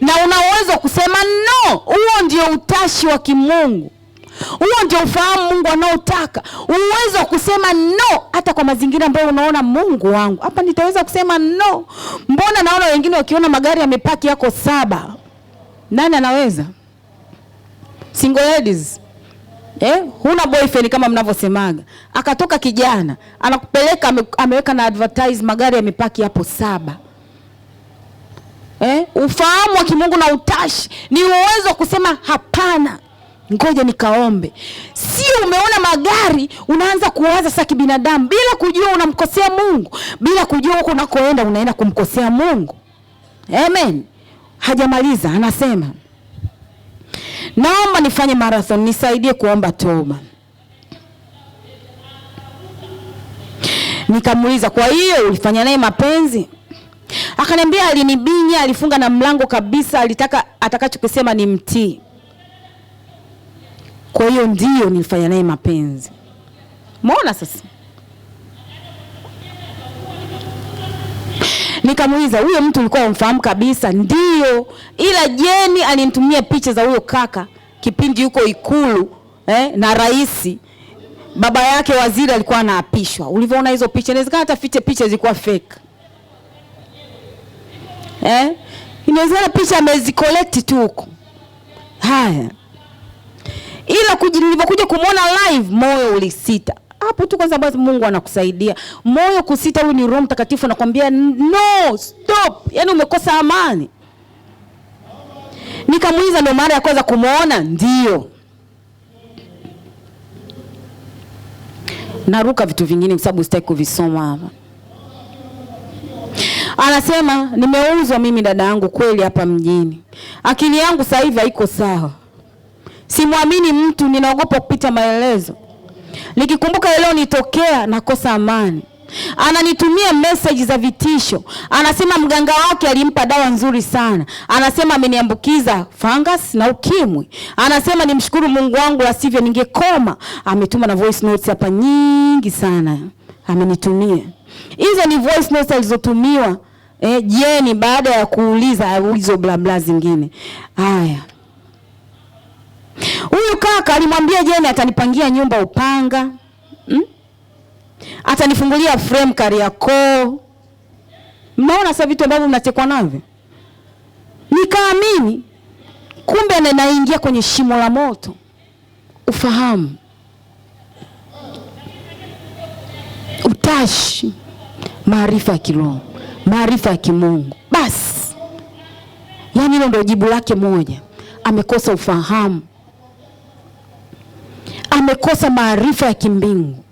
[SPEAKER 2] Na unaweza kusema no. Huo ndio utashi wa kimungu. Huo ndio ufahamu Mungu anaotaka. Uwezo kusema no hata kwa mazingira ambayo unaona Mungu wangu. Hapa nitaweza kusema no. Mbona naona wengine wakiona magari yamepaki yako 7. Nani anaweza? Single ladies. Huna boyfriend kama mnavyosemaga. Akatoka kijana, anakupeleka ameweka na advertise magari yamepaki hapo 7. Ufahamu wa kimungu na utashi ni uwezo kusema hapana. Ngoja nikaombe. Sio umeona magari unaanza kuwaza sasa kibinadamu bila kujua unamkosea Mungu, bila kujua huko unakoenda unaenda kumkosea Mungu. Amen. Hajamaliza anasema, naomba nifanye marathon, nisaidie kuomba toba. Nikamuuliza, kwa hiyo ulifanya naye mapenzi? Akaniambia alinibinya, alifunga na mlango kabisa, alitaka atakachokisema ni mtii. Kwa hiyo ndio nilifanya naye mapenzi. Muona sasa? Nikamuuliza, huyo mtu ulikuwa umfahamu kabisa? Ndio. Ila Jeni alinitumia picha za huyo kaka kipindi yuko Ikulu na rais. Baba yake waziri alikuwa anaapishwa. Ulivyoona hizo picha, inawezekana hata picha zilikuwa fake. Inawezekana picha amezicollect tu huko. Haya. Ila nilipokuja kumuona live, moyo ulisita. Hapo tu kwanza basi Mungu anakusaidia. Moyo kusita, huyu ni Roho Mtakatifu anakuambia no, stop. Yaani umekosa amani. Nikamuuliza ndo mara ya kwanza kumuona? Ndio. Naruka vitu vingine kwa sababu sitaki kuvisoma hapa. Anasema nimeuzwa mimi dada yangu kweli hapa mjini. Akili yangu sasa hivi haiko sawa. Simwamini mtu, ninaogopa kupita maelezo. Nikikumbuka leo nitokea nakosa amani. Ananitumia message za vitisho. Anasema mganga wake alimpa dawa nzuri sana. Anasema ameniambukiza fungus na ukimwi. Anasema nimshukuru Mungu wangu, asivyo ningekoma. Ametuma na voice notes hapa nyingi sana. Amenitumia. Hizo ni voice notes alizotumiwa Jeni baada ya kuuliza hizo bla bla zingine. Haya. Huyu kaka alimwambia Jeni atanipangia nyumba Upanga. Atanifungulia frame Kariakoo. Mnaona sasa vitu ambavyo mnatekwa navyo? Nikaamini. Kumbe naingia kwenye shimo la moto. Ufahamu. Utashi. Maarifa ya kiroho. Maarifa ya kimungu. Basi. Yaani hilo ndio jibu lake moja. Amekosa ufahamu. Amekosa maarifa ya kimbingu.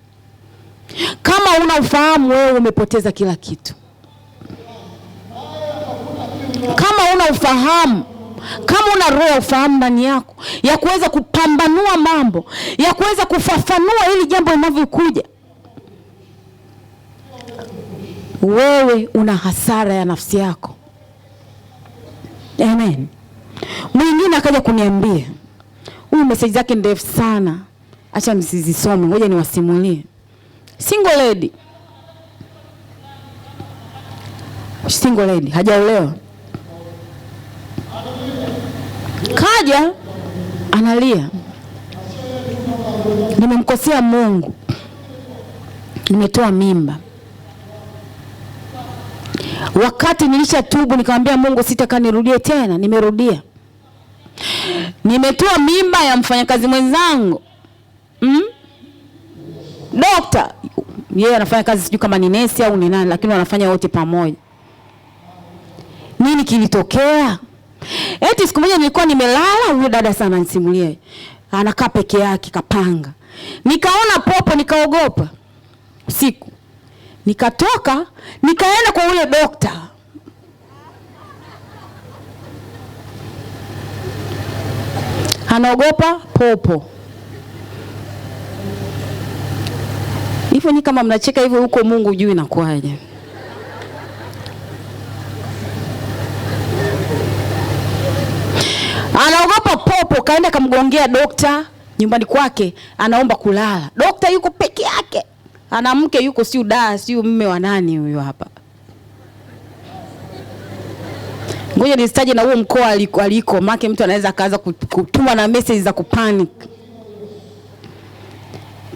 [SPEAKER 2] Kama una ufahamu, wewe umepoteza kila kitu. Kama una ufahamu, kama una roho ya ufahamu ndani yako ya kuweza kupambanua mambo, ya kuweza kufafanua ili jambo linavyokuja, wewe una hasara ya nafsi yako. Amen. Mwingine akaja kuniambia, huyu message zake ndefu sana, acha nisizisome, ngoja niwasimulie. Single lady, hajaolewa. Kaja analia. Nimemkosea Mungu. Nimetoa mimba. Wakati nilishatubu nikamwambia Mungu sitaka nirudie tena, nimerudia. Nimetoa mimba ya mfanyakazi mwenzangu. Dokta, yeye anafanya kazi sijui kama ni nesi au ni nani, lakini wanafanya wote pamoja. Nini kilitokea? Eti siku moja nilikuwa nimelala, huyo dada sana anisimulie. Anakaa peke yake kapanga. Nikaona popo, nikaogopa. Usiku. Nikatoka, nikaenda kwa ule dokta. Anaogopa popo. Hivyo ni kama mnacheka hivyo, huko Mungu hujui inakuaje. Anaogopa popo, kaenda kamgongea dokta nyumbani kwake, anaomba kulala. Dokta yuko peke yake. Ana mke yuko si udaa, si mume wa nani huyo hapa. Ngoja nisitaje na huo mkoa aliko, maana mtu anaweza akaanza kutuma na message za kupanic.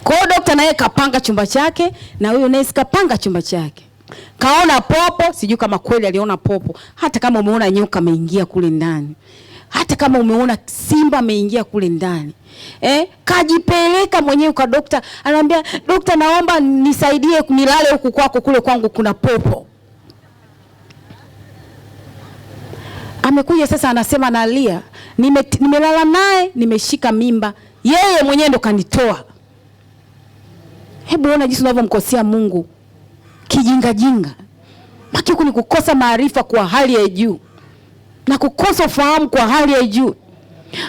[SPEAKER 2] Kwa hiyo dokta naye kapanga chumba chake na huyo nesi kapanga chumba chake. Kaona popo, sijui kama kweli aliona popo. Hata kama umeona nyoka ameingia kule ndani. Hata kama umeona simba ameingia kule ndani. Kajipeleka mwenyewe kwa dokta. Anamwambia, "Dokta, naomba nisaidie nilale huku kwako, kule kwangu kuna popo." Amekuja sasa anasema analia. Nimelala naye, nimeshika mimba. Yeye mwenyewe ndo kanitoa. Hebu ona jinsi unavyomkosea Mungu. Kijinga jinga. Makiku ni kukosa maarifa kwa hali ya juu. Na kukosa ufahamu kwa hali ya juu.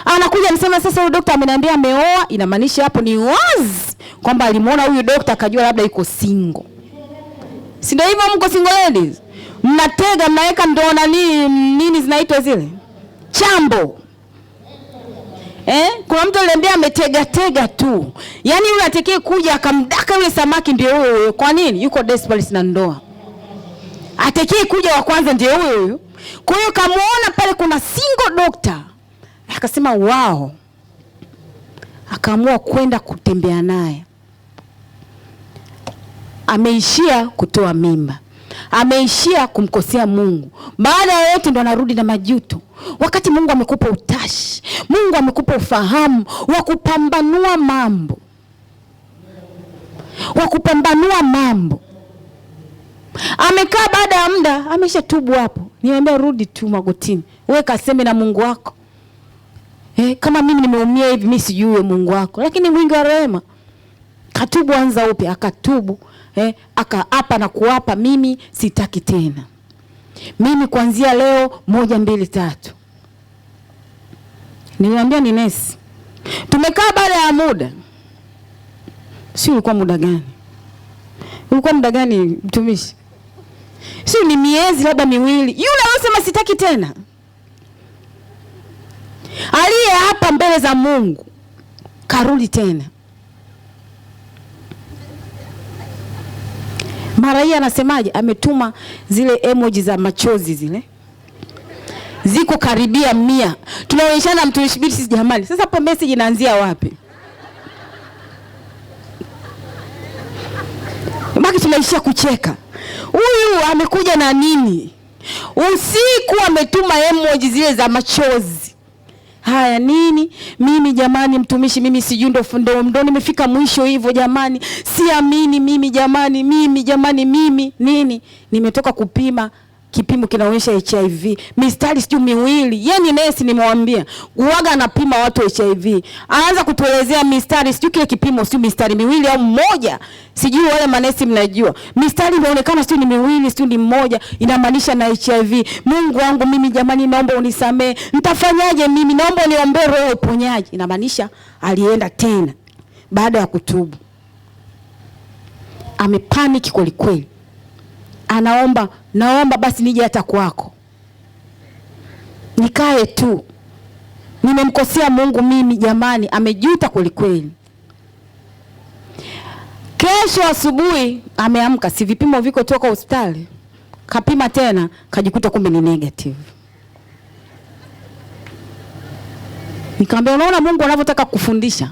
[SPEAKER 2] Anakuja anasema sasa huyu dokta ameniambia ameoa, inamaanisha hapo ni wazi kwamba alimuona huyu dokta akajua labda yuko single. Si ndio hivyo mko single ladies? Mnatega, mnaweka ndoa nini zinaitwa zile? Chambo. Kuna mtu aliambia ametega tu. Yaani yule atekee kuja akamdaka yule samaki ndio huyo. Kwa nini? Yuko desperate na ndoa. Atekee kuja wa kwanza ndio huyo. Kwa hiyo kamuona pale kuna single doctor. Akasema wow. Akaamua kwenda kutembea naye. Ameishia kutoa mimba. ameishia kumkosea Mungu. Baada ya yote ndo anarudi na majuto. Wakati Mungu amekupa utashi, Mungu amekupa ufahamu wa kupambanua mambo. Wa kupambanua mambo. Amekaa baada ya muda, ameshatubu hapo. Niambia rudi tu magotini. Wewe kaseme na Mungu wako. Kama mimi nimeumia hivi, mimi sijui Mungu wako. Lakini mwingi wa rehema. Katubu, anza upya, akatubu. Akaapa na kuapa, mimi sitaki tena. Mimi kuanzia leo 1 2 3. Nilimwambia ni nesi. Tumekaa baada ya muda. Si ulikuwa muda gani? Ulikuwa muda gani mtumishi? Si ni miezi labda miwili. Yule anasema sitaki tena. Aliye hapa mbele za Mungu karudi tena. Mara hii anasemaje? Ametuma zile emoji za machozi zile. Ziko karibia 100. Tunaonyeshana mtumishi sisi jamani. Sasa hapo message inaanzia wapi? Mbaki tunaishia kucheka. Huyu amekuja na nini? Usiku ametuma emoji zile za machozi. Haya nini? Mimi jamani mtumishi, mimi sijui ndo nimefika mwisho hivyo jamani. Siamini mimi jamani, mimi nini? Nimetoka kupima, kipimo kinaonyesha HIV. Mistari sijui miwili. Yeye ni nesi nimemwambia. Uwaga anapima watu HIV. Anaanza kutuelezea mistari sijui kile kipimo sijui mistari miwili au mmoja. Sijui wale manesi mnajua. Mistari inaonekana sijui ni miwili sijui ni mmoja, inamaanisha na HIV. Mungu wangu mimi jamani naomba unisamee. Nitafanyaje mimi? Naomba uniombee roho uponyaji. Inamaanisha alienda tena baada ya kutubu. Amepanic kweli kweli. Naomba basi nije hata kwako. Nikae tu. Nimemkosea Mungu mimi jamani, amejuta kweli kweli. Kesho asubuhi ameamka, si vipimo viko toka hospitali. Kapima tena, kajikuta kumbe ni negative. Nikamwambia unaona Mungu anavyotaka kufundisha.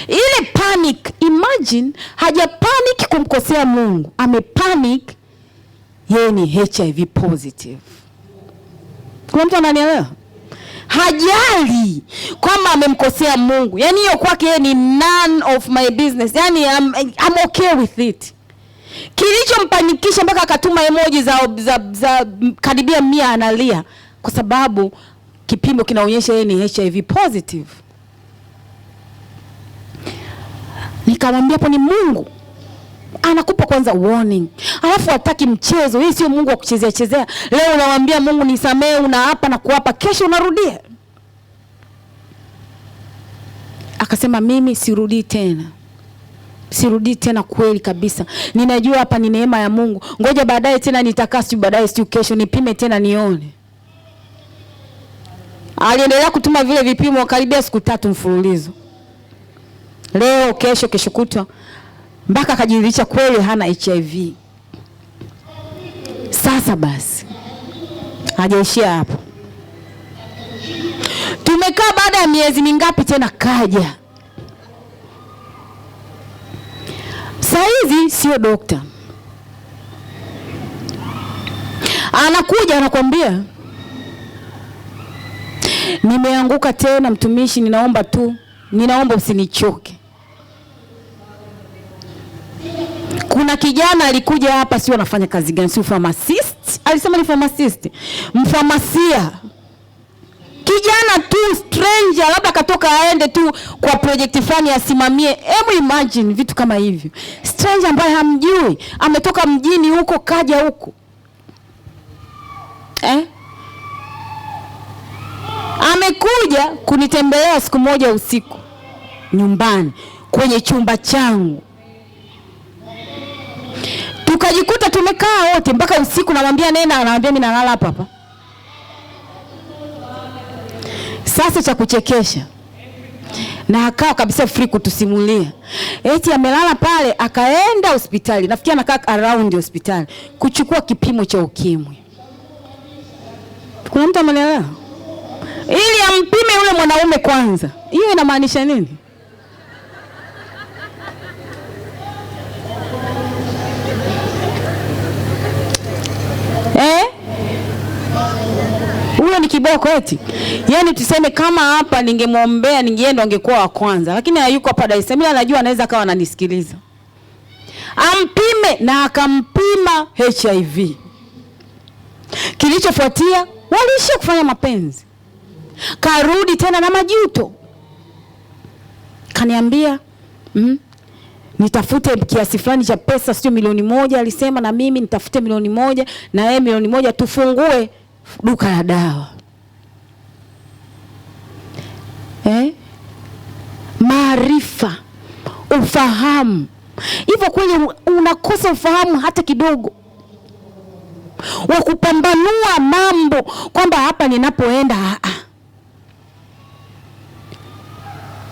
[SPEAKER 2] Ile panic, imagine haja panic kumkosea Mungu, amepanic yeye ni HIV positive. Kuna mtu ananielewa? Hajali kwamba amemkosea Mungu. Yaani hiyo kwake yeye ni none of my business. Yaani I'm okay with it. Kilichompanikisha mpaka akatuma emoji za karibia 100 analia kwa sababu kipimo kinaonyesha yeye ni HIV positive. Nikamwambia hapo ni Mungu anakupa kwanza warning. Alafu hataki mchezo. Hii sio Mungu wa kuchezea chezea. Leo unamwambia Mungu nisamee, unaapa na kuapa, kesho unarudia. Akasema mimi sirudi tena. Sirudi tena kweli kabisa. Ninajua hapa ni neema ya Mungu. Ngoja baadaye tena nitakaa siku baadaye siku kesho nipime tena nione. Aliendelea kutuma vile vipimo karibia siku 3 mfululizo. Leo, kesho kutwa. Mpaka akajiridhisha kweli hana HIV. Sasa basi. Hajaishia hapo. Tumekaa baada ya miezi mingapi tena kaja. Saizi sio dokta. Anakuja anakuambia nimeanguka tena mtumishi, ninaomba usinichoke. Kuna kijana alikuja hapa, sio anafanya kazi gani, sio pharmacist. Alisema ni pharmacist. Mfamasia. Kijana tu stranger, labda katoka aende tu kwa project fulani asimamie. Hebu imagine vitu kama hivyo. Stranger ambaye hamjui, ametoka mjini huko kaja huko. Amekuja kunitembelea siku moja usiku nyumbani kwenye chumba changu. Tukajikuta tumekaa wote mpaka usiku, namwambia nenda, anamwambia mimi nalala hapa hapa. Sasa cha kuchekesha, na akawa kabisa free kutusimulia. Eti amelala pale, akaenda hospitali. Nafikiri anakaa around hospitali kuchukua kipimo cha ukimwi. Kuna mtu amenielewa? Ili ampime yule mwanaume kwanza. Hiyo inamaanisha nini? huyo ni kiboko eti. Yaani tuseme kama hapa ningemwombea ningeenda angekuwa wa kwanza, lakini hayuko hapa Dar es Salaam, anajua anaweza kawa ananisikiliza. Ampime na akampima HIV. Kilichofuatia waliishia kufanya mapenzi. Karudi tena na majuto. Kaniambia, nitafute kiasi fulani cha pesa, sio milioni 1 alisema, na mimi nitafute milioni 1 na yeye milioni 1 tufungue duka la dawa. Maarifa, ufahamu. Hivyo kweli unakosa ufahamu hata kidogo wa kupambanua mambo kwamba hapa ninapoenda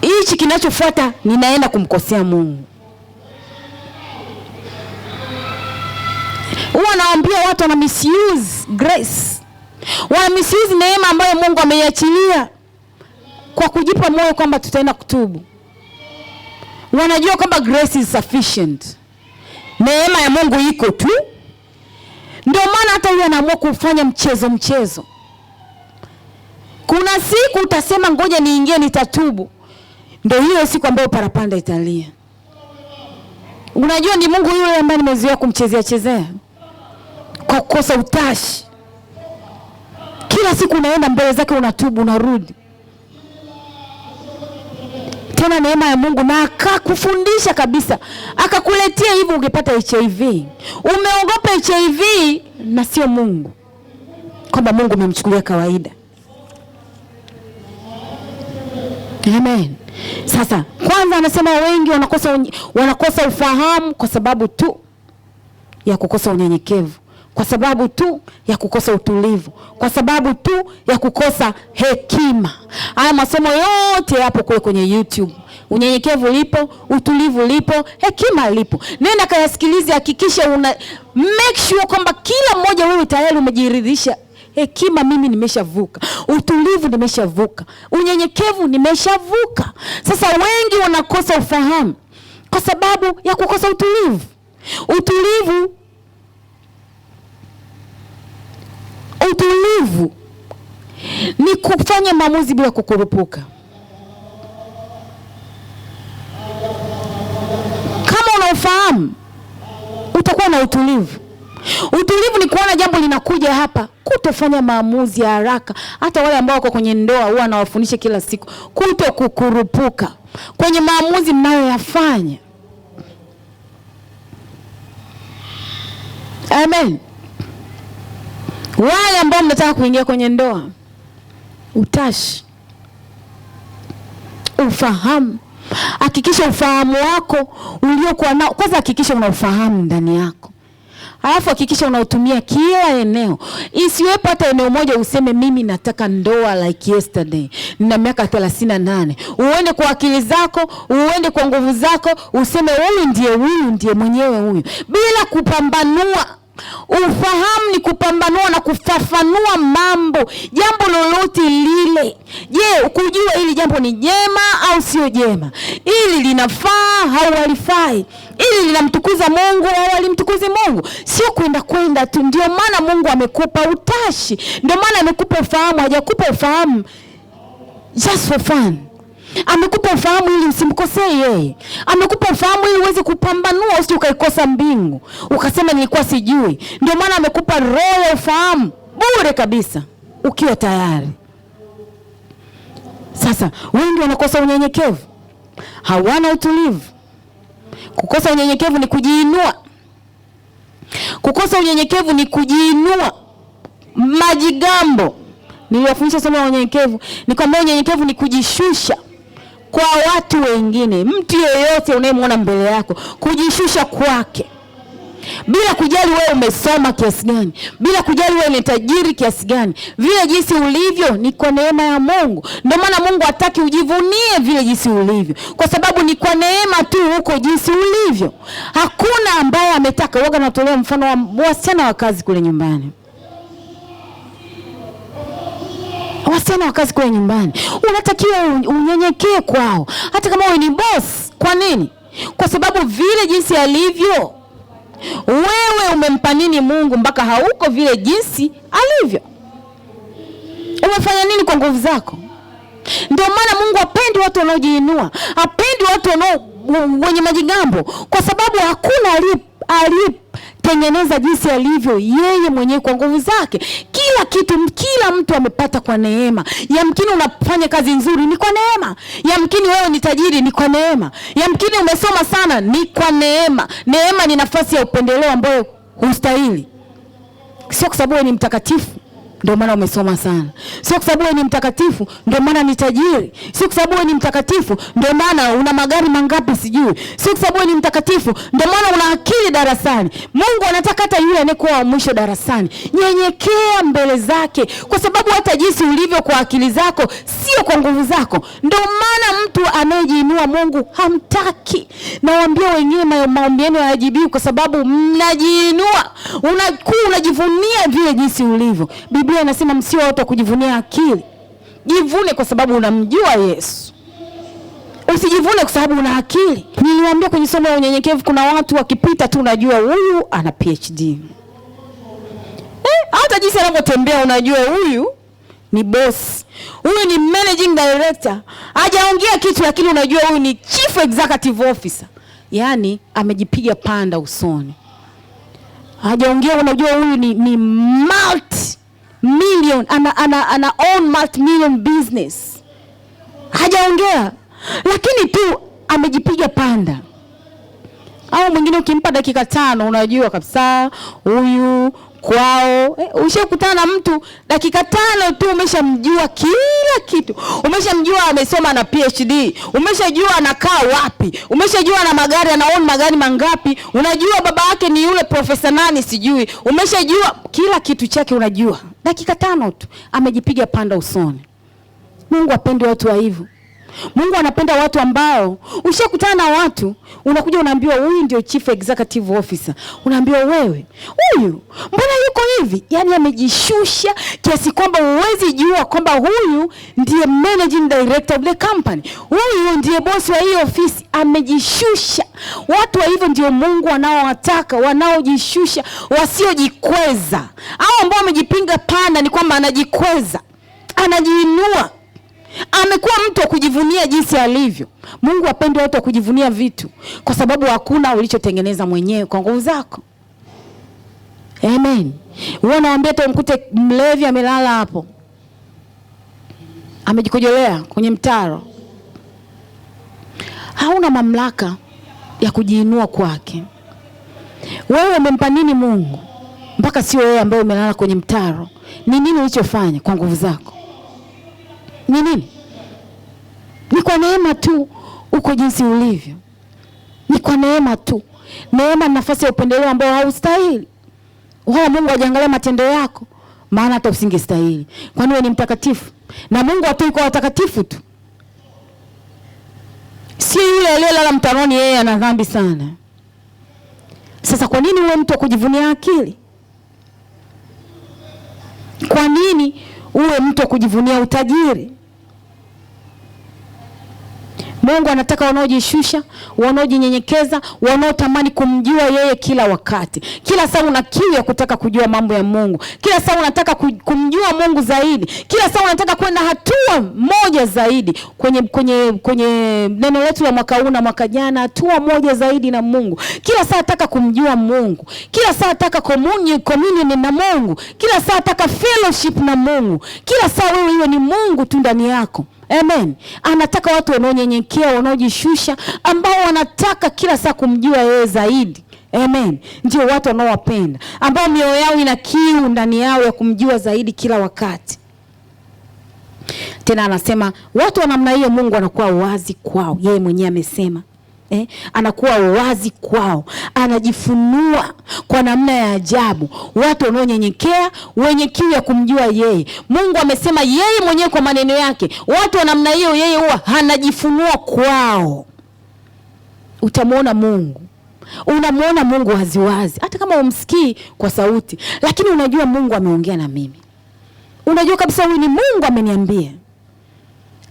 [SPEAKER 2] hichi kinachofuata ninaenda kumkosea Mungu. Huwa naambia watu wana misuse grace. Wana misuse neema ambayo Mungu ameiachilia kwa kujipa moyo kwamba tutaenda kutubu. Wanajua kwamba grace is sufficient. Neema ya Mungu iko tu. Ndio maana hata yeye anaamua kufanya mchezo. Kuna siku utasema ngoja niingie nitatubu. Ndio hiyo siku ambayo parapanda italia. Unajua ni Mungu yule ambaye nimezoea kumchezea kwa kukosa utashi. Kila siku unaenda mbele zake, unatubu, unarudi. Tena neema ya Mungu na akakufundisha kabisa. Akakuletea hivyo ungepata HIV. Umeogopa HIV na sio Mungu. Kwamba Mungu umemchukulia kawaida. Amen. Sasa kwanza anasema wengi wanakosa ufahamu kwa sababu tu ya kukosa unyenyekevu, kwa sababu tu ya kukosa utulivu, kwa sababu tu ya kukosa hekima. Haya masomo yote yapo kwenye YouTube. Unyenyekevu lipo, utulivu lipo, hekima lipo. Nenda kayasikilize, hakikisha make sure kwamba kila mmoja wewe tayari umejiridhisha. Hekima mimi nimeshavuka, utulivu nimeshavuka, unyenyekevu nimeshavuka. Sasa wengi wanakosa ufahamu kwa sababu ya kukosa utulivu. Utulivu ni kufanya maamuzi bila kukurupuka. Kama una ufahamu, utakuwa na utulivu. Utulivu ni kuona jambo linakuja hapa, kutofanya maamuzi ya haraka. Hata wale ambao wako kwenye ndoa huwa nawafundisha kila siku, kutokukurupuka kwenye maamuzi mnayoyafanya. Amen. Wale ambao mnataka kuingia kwenye ndoa, utashi, ufahamu. Hakikisha ufahamu wako uliokuwa nao, kwanza hakikisha una ufahamu ndani yako. Alafu hakikisha unautumia kila eneo. Isiwepo hata eneo moja useme mimi nataka ndoa like yesterday, nina miaka 38. Uende kwa akili zako, uende kwa nguvu zako, useme huyu ndiye mwenyewe huyu, bila kupambanua. Ufahamu ni kupambanua na kufafanua mambo, jambo lolote lile. Je, kujua hili jambo ni jema au sio jema? Hili linafaa au halifai? Hili linamtukuza Mungu au halimtukuzi Mungu? Sio kwenda tu. Ndio maana Mungu amekupa utashi. Ndio maana amekupa ufahamu. Hajakupa ufahamu just for fun. Amekupa ufahamu ili usimkosee yeye. Amekupa ufahamu ili uweze kupambanua, usije ukaikosa mbingu ukasema nilikuwa sijui. Ndio maana amekupa roho ya ufahamu bure kabisa ukiwa tayari. Sasa wengi wanakosa unyenyekevu, hawana utulivu. Kukosa unyenyekevu ni kujiinua. Kukosa unyenyekevu ni kujiinua, majigambo. Niliwafundisha somo la unyenyekevu, ni kwamba unyenyekevu ni kujishusha kwa watu wengine. Mtu yeyote unayemwona mbele yako, kujishusha kwake. Bila kujali wewe umesoma kiasi gani, bila kujali wewe ni tajiri kiasi gani, vile jinsi ulivyo ni kwa neema ya Mungu. Ndio maana Mungu hataki ujivunie vile jinsi ulivyo, kwa sababu ni kwa neema tu huko jinsi ulivyo. Hakuna ambaye ametaka. Waga natolea mfano wa wasichana wa kazi kule nyumbani. Wasichana wa kazi kule nyumbani, unatakiwa unyenyekee kwao hata kama wewe ni boss. Kwa nini? Kwa sababu vile jinsi alivyo, wewe umempa nini Mungu mpaka hauko vile jinsi alivyo? Umefanya nini kwa nguvu zako? Ndio maana Mungu hapendi watu wanaojiinua, hapendi watu wenye majigambo, kwa sababu hakuna aliyetengeneza jinsi alivyo yeye mwenyewe kwa nguvu zake. Kila kitu, kila mtu amepata kwa neema. Yamkini unafanya kazi nzuri, ni kwa neema. Yamkini wewe ni tajiri, ni kwa neema. Yamkini umesoma sana, ni kwa neema. Neema ni nafasi ya upendeleo ambayo hustahili. Sio kwa sababu wewe ni mtakatifu ndio maana umesoma sana. Sio kwa sababu wewe ni mtakatifu ndio maana ni tajiri. Sio kwa sababu wewe ni mtakatifu ndio maana una magari mangapi sijui. Sio kwa sababu wewe ni mtakatifu ndio maana una akili darasani. Mungu anataka hata yule anayekuwa wa mwisho darasani, nyenyekea mbele zake, kwa sababu hata jinsi ulivyo kwa akili zako sio kwa nguvu zako. Ndio maana mtu anayejiinua Mungu hamtaki. Nawaambia wengine maombi yenu hayajibiwi kwa sababu mnajiinua. Unajivunia vile jinsi ulivyo. Biblia inasema msio watu kujivunia akili. Jivune kwa sababu unamjua Yesu. Usijivune kwa sababu una akili. Niliwaambia kwenye somo la unyenyekevu, kuna watu wakipita tu unajua huyu ana PhD. Hata jinsi anavyotembea unajua huyu ni boss. Huyu ni managing director. Hajaongea kitu lakini unajua huyu ni chief executive officer. Yaani amejipiga panda usoni. Hajaongea unajua huyu ni multi-million, ana own multi-million business. Hajaongea lakini tu amejipiga panda. Au mwingine ukimpa dakika 5 unajua kabisa huyu kwao. Ushakutana na mtu dakika 5 tu umeshamjua kila kitu. Umeshamjua amesoma na PhD, umeshajua anakaa wapi, umeshajua ana magari, anaona magari mangapi, unajua baba yake ni yule profesa nani sijui, umeshajua kila kitu chake unajua. Dakika 5 tu amejipiga panda usoni. Mungu hapendi watu wa hivyo. Mungu anapenda watu ambao ushakutana na watu unakuja unaambiwa huyu ndio chief executive officer. Unaambiwa wewe, huyu mbona yuko hivi? Yaani amejishusha kiasi kwamba huwezi jua kwamba huyu ndiye managing director of the company. Huyu ndiye boss wa hiyo ofisi, amejishusha. Watu wa hivyo ndio Mungu anaowataka, wanaojishusha, wasiojikweza. Hao ambao wamejipinga panda ni kwamba anajikweza, anajiinua. Amekuwa mtu wa kujivunia jinsi alivyo. Mungu hapendi watu wa kujivunia vitu kwa sababu hakuna ulichotengeneza mwenyewe kwa nguvu zako. Amen. Wewe naambia tu mkute mlevi amelala hapo, amejikojolea kwenye mtaro. Hauna mamlaka ya kujiinua kwake. Wewe umempa nini Mungu mpaka sio wewe ambaye umelala kwenye mtaro? Ni nini ulichofanya kwa nguvu zako? Ni nini? Ni kwa neema tu uko jinsi ulivyo. Ni kwa neema tu. Neema ni nafasi ya upendeleo ambao haustahili. Wala Mungu hajaangalia matendo yako, maana hata usingestahili. Kwani wewe ni mtakatifu. Na Mungu hatoi kwa watakatifu tu. Si yule aliyelala mtaroni yeye ana dhambi sana. Sasa kwa nini uwe mtu wa kujivunia akili? Kwa nini uwe mtu wa kujivunia utajiri? Mungu anataka wanaojishusha, wanaojinyenyekeza, wanaotamani kumjua yeye kila wakati. Kila saa una kiu ya kutaka kujua mambo ya Mungu. Kila saa unataka kumjua Mungu zaidi. Kila saa unataka kwenda hatua moja zaidi kwenye neno letu la mwaka huu na mwaka jana, hatua moja zaidi na Mungu. Kila saa nataka kumjua Mungu. Kila saa nataka communion na Mungu. Kila saa nataka fellowship na Mungu. Kila saa wewe iwe ni Mungu tu ndani yako. Amen. Anataka watu wanaonyenyekea, wanaojishusha, ambao wanataka kila saa kumjua yeye zaidi. Amen. Ndio watu wanaowapenda, ambao mioyo yao ina kiu ndani yao ya kumjua zaidi kila wakati. Tena anasema watu wa namna hiyo Mungu anakuwa wazi kwao. Yeye mwenyewe amesema. Anakuwa wazi kwao, anajifunua kwa namna ya ajabu. Watu wanaonyenyekea, wenye kiu ya kumjua yeye. Mungu amesema yeye mwenyewe kwa maneno yake. Watu wa namna hiyo yeye huwa anajifunua kwao. Utamuona Mungu. Unamuona Mungu waziwazi. Hata kama umsikii kwa sauti, lakini unajua Mungu ameongea na mimi. Unajua kabisa huyu ni Mungu ameniambia.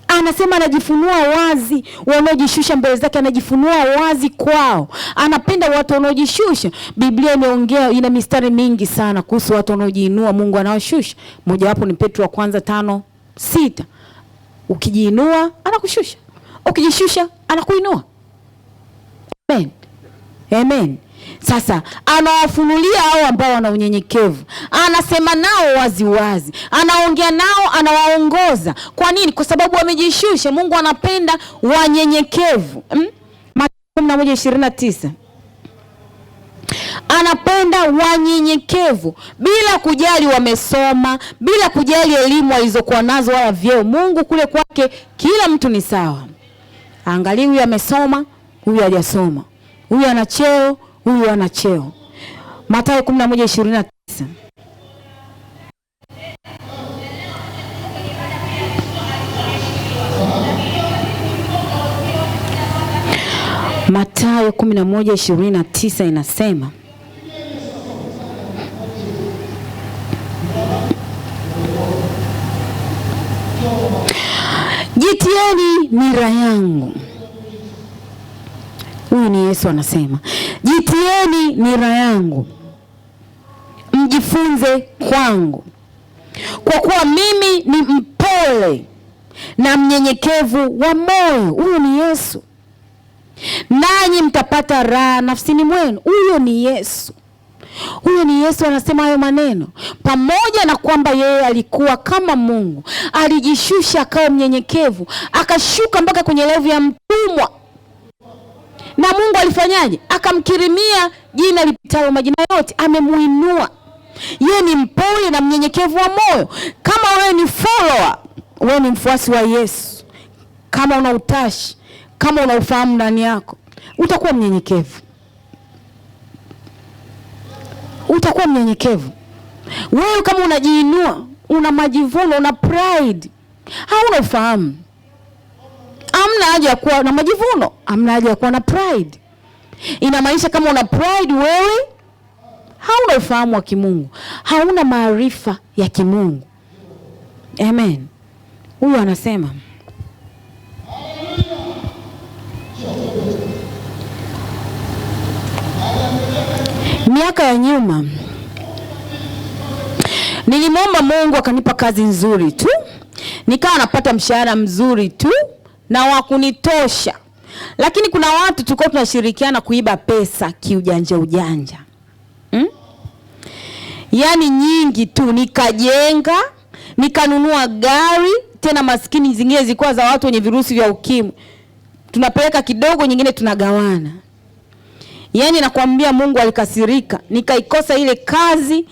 [SPEAKER 2] Anasema anajifunua wazi, wanaojishusha mbele zake anajifunua wazi kwao. Anapenda watu wanaojishusha. Biblia imeongea, ina mistari mingi sana kuhusu watu wanaojiinua Mungu anawashusha. Moja wapo ni Petro wa kwanza 5:6. Ukijiinua anakushusha, ukijishusha anakuinua. Amen. Amen. Sasa anawafunulia hao ambao wana unyenyekevu. Anasema nao wazi wazi. Anaongea nao, anawaongoza. Kwa nini? Kwa sababu wamejishusha. Mungu anapenda wanyenyekevu. Mathayo 11:29. Anapenda wanyenyekevu, bila kujali wamesoma, bila kujali elimu walizokuwa nazo wala vyeo. Mungu kule kwake kila mtu ni sawa. Angalia, huyu amesoma, huyu hajasoma. Huyu ana cheo, huyu ana cheo. Mathayo 11:29. Mathayo 11:29 inasema, jitieni nira yangu. Huyu ni Yesu anasema, jitieni nira yangu, mjifunze kwangu, kwa kuwa mimi ni mpole na mnyenyekevu wa moyo. Huyu ni Yesu. Nanyi mtapata raha nafsini mwenu. Huyo ni Yesu. Huyo ni Yesu anasema hayo maneno. Pamoja na kwamba yeye alikuwa kama Mungu, alijishusha akawa mnyenyekevu, akashuka mpaka kwenye levu ya mtumwa. Na Mungu alifanyaje? Akamkirimia jina lipitalo majina yote. Amemuinua. Yeye ni mpole na mnyenyekevu wa moyo. Kama wewe ni follower, wewe ni mfuasi wa Yesu, kama una utashi, kama una ufahamu ndani yako, utakuwa mnyenyekevu. Utakuwa mnyenyekevu. Wewe kama unajiinua, una majivuno, una pride, hauna ufahamu, hamna haja ya kuwa na majivuno, hamna haja ya kuwa na pride. Inamaanisha kama una pride, wewe hauna ufahamu wa kimungu, hauna maarifa ya kimungu. Amen. Huyu anasema, miaka ya nyuma nilimwomba Mungu akanipa kazi nzuri tu, nikawa napata mshahara mzuri tu na wa kunitosha. Lakini kuna watu tulikuwa tunashirikiana kuiba pesa kiujanja ujanja. Yaani nyingi tu. Nikajenga, nikanunua gari, tena maskini zingine zilikuwa za watu wenye virusi vya ukimwi. Tunapeleka kidogo, nyingine tunagawana. Yaani nakwambia Mungu alikasirika. Nikaikosa ile kazi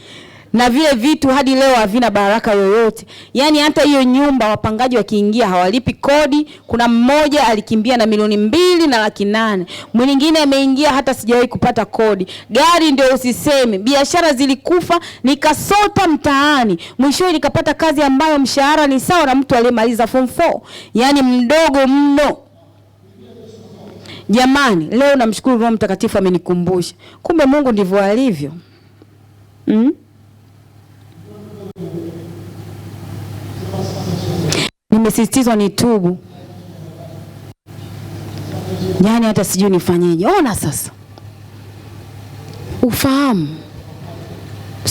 [SPEAKER 2] na vile vitu hadi leo havina baraka yoyote. Yaani hata hiyo nyumba wapangaji wakiingia hawalipi kodi. Kuna mmoja alikimbia na 2,800,000. Mwingine ameingia hata sijawahi kupata kodi. Gari ndio usiseme. Biashara zilikufa, nikasota mtaani. Mwishowe nikapata kazi ambayo mshahara ni sawa na mtu aliyemaliza form 4. Yaani mdogo mno. Jamani, leo namshukuru Roho Mtakatifu amenikumbusha. Kumbe Mungu ndivyo alivyo. Nimesisitizwa nitubu. Yaani hata sijui nifanyeje. Ona sasa. Ufahamu.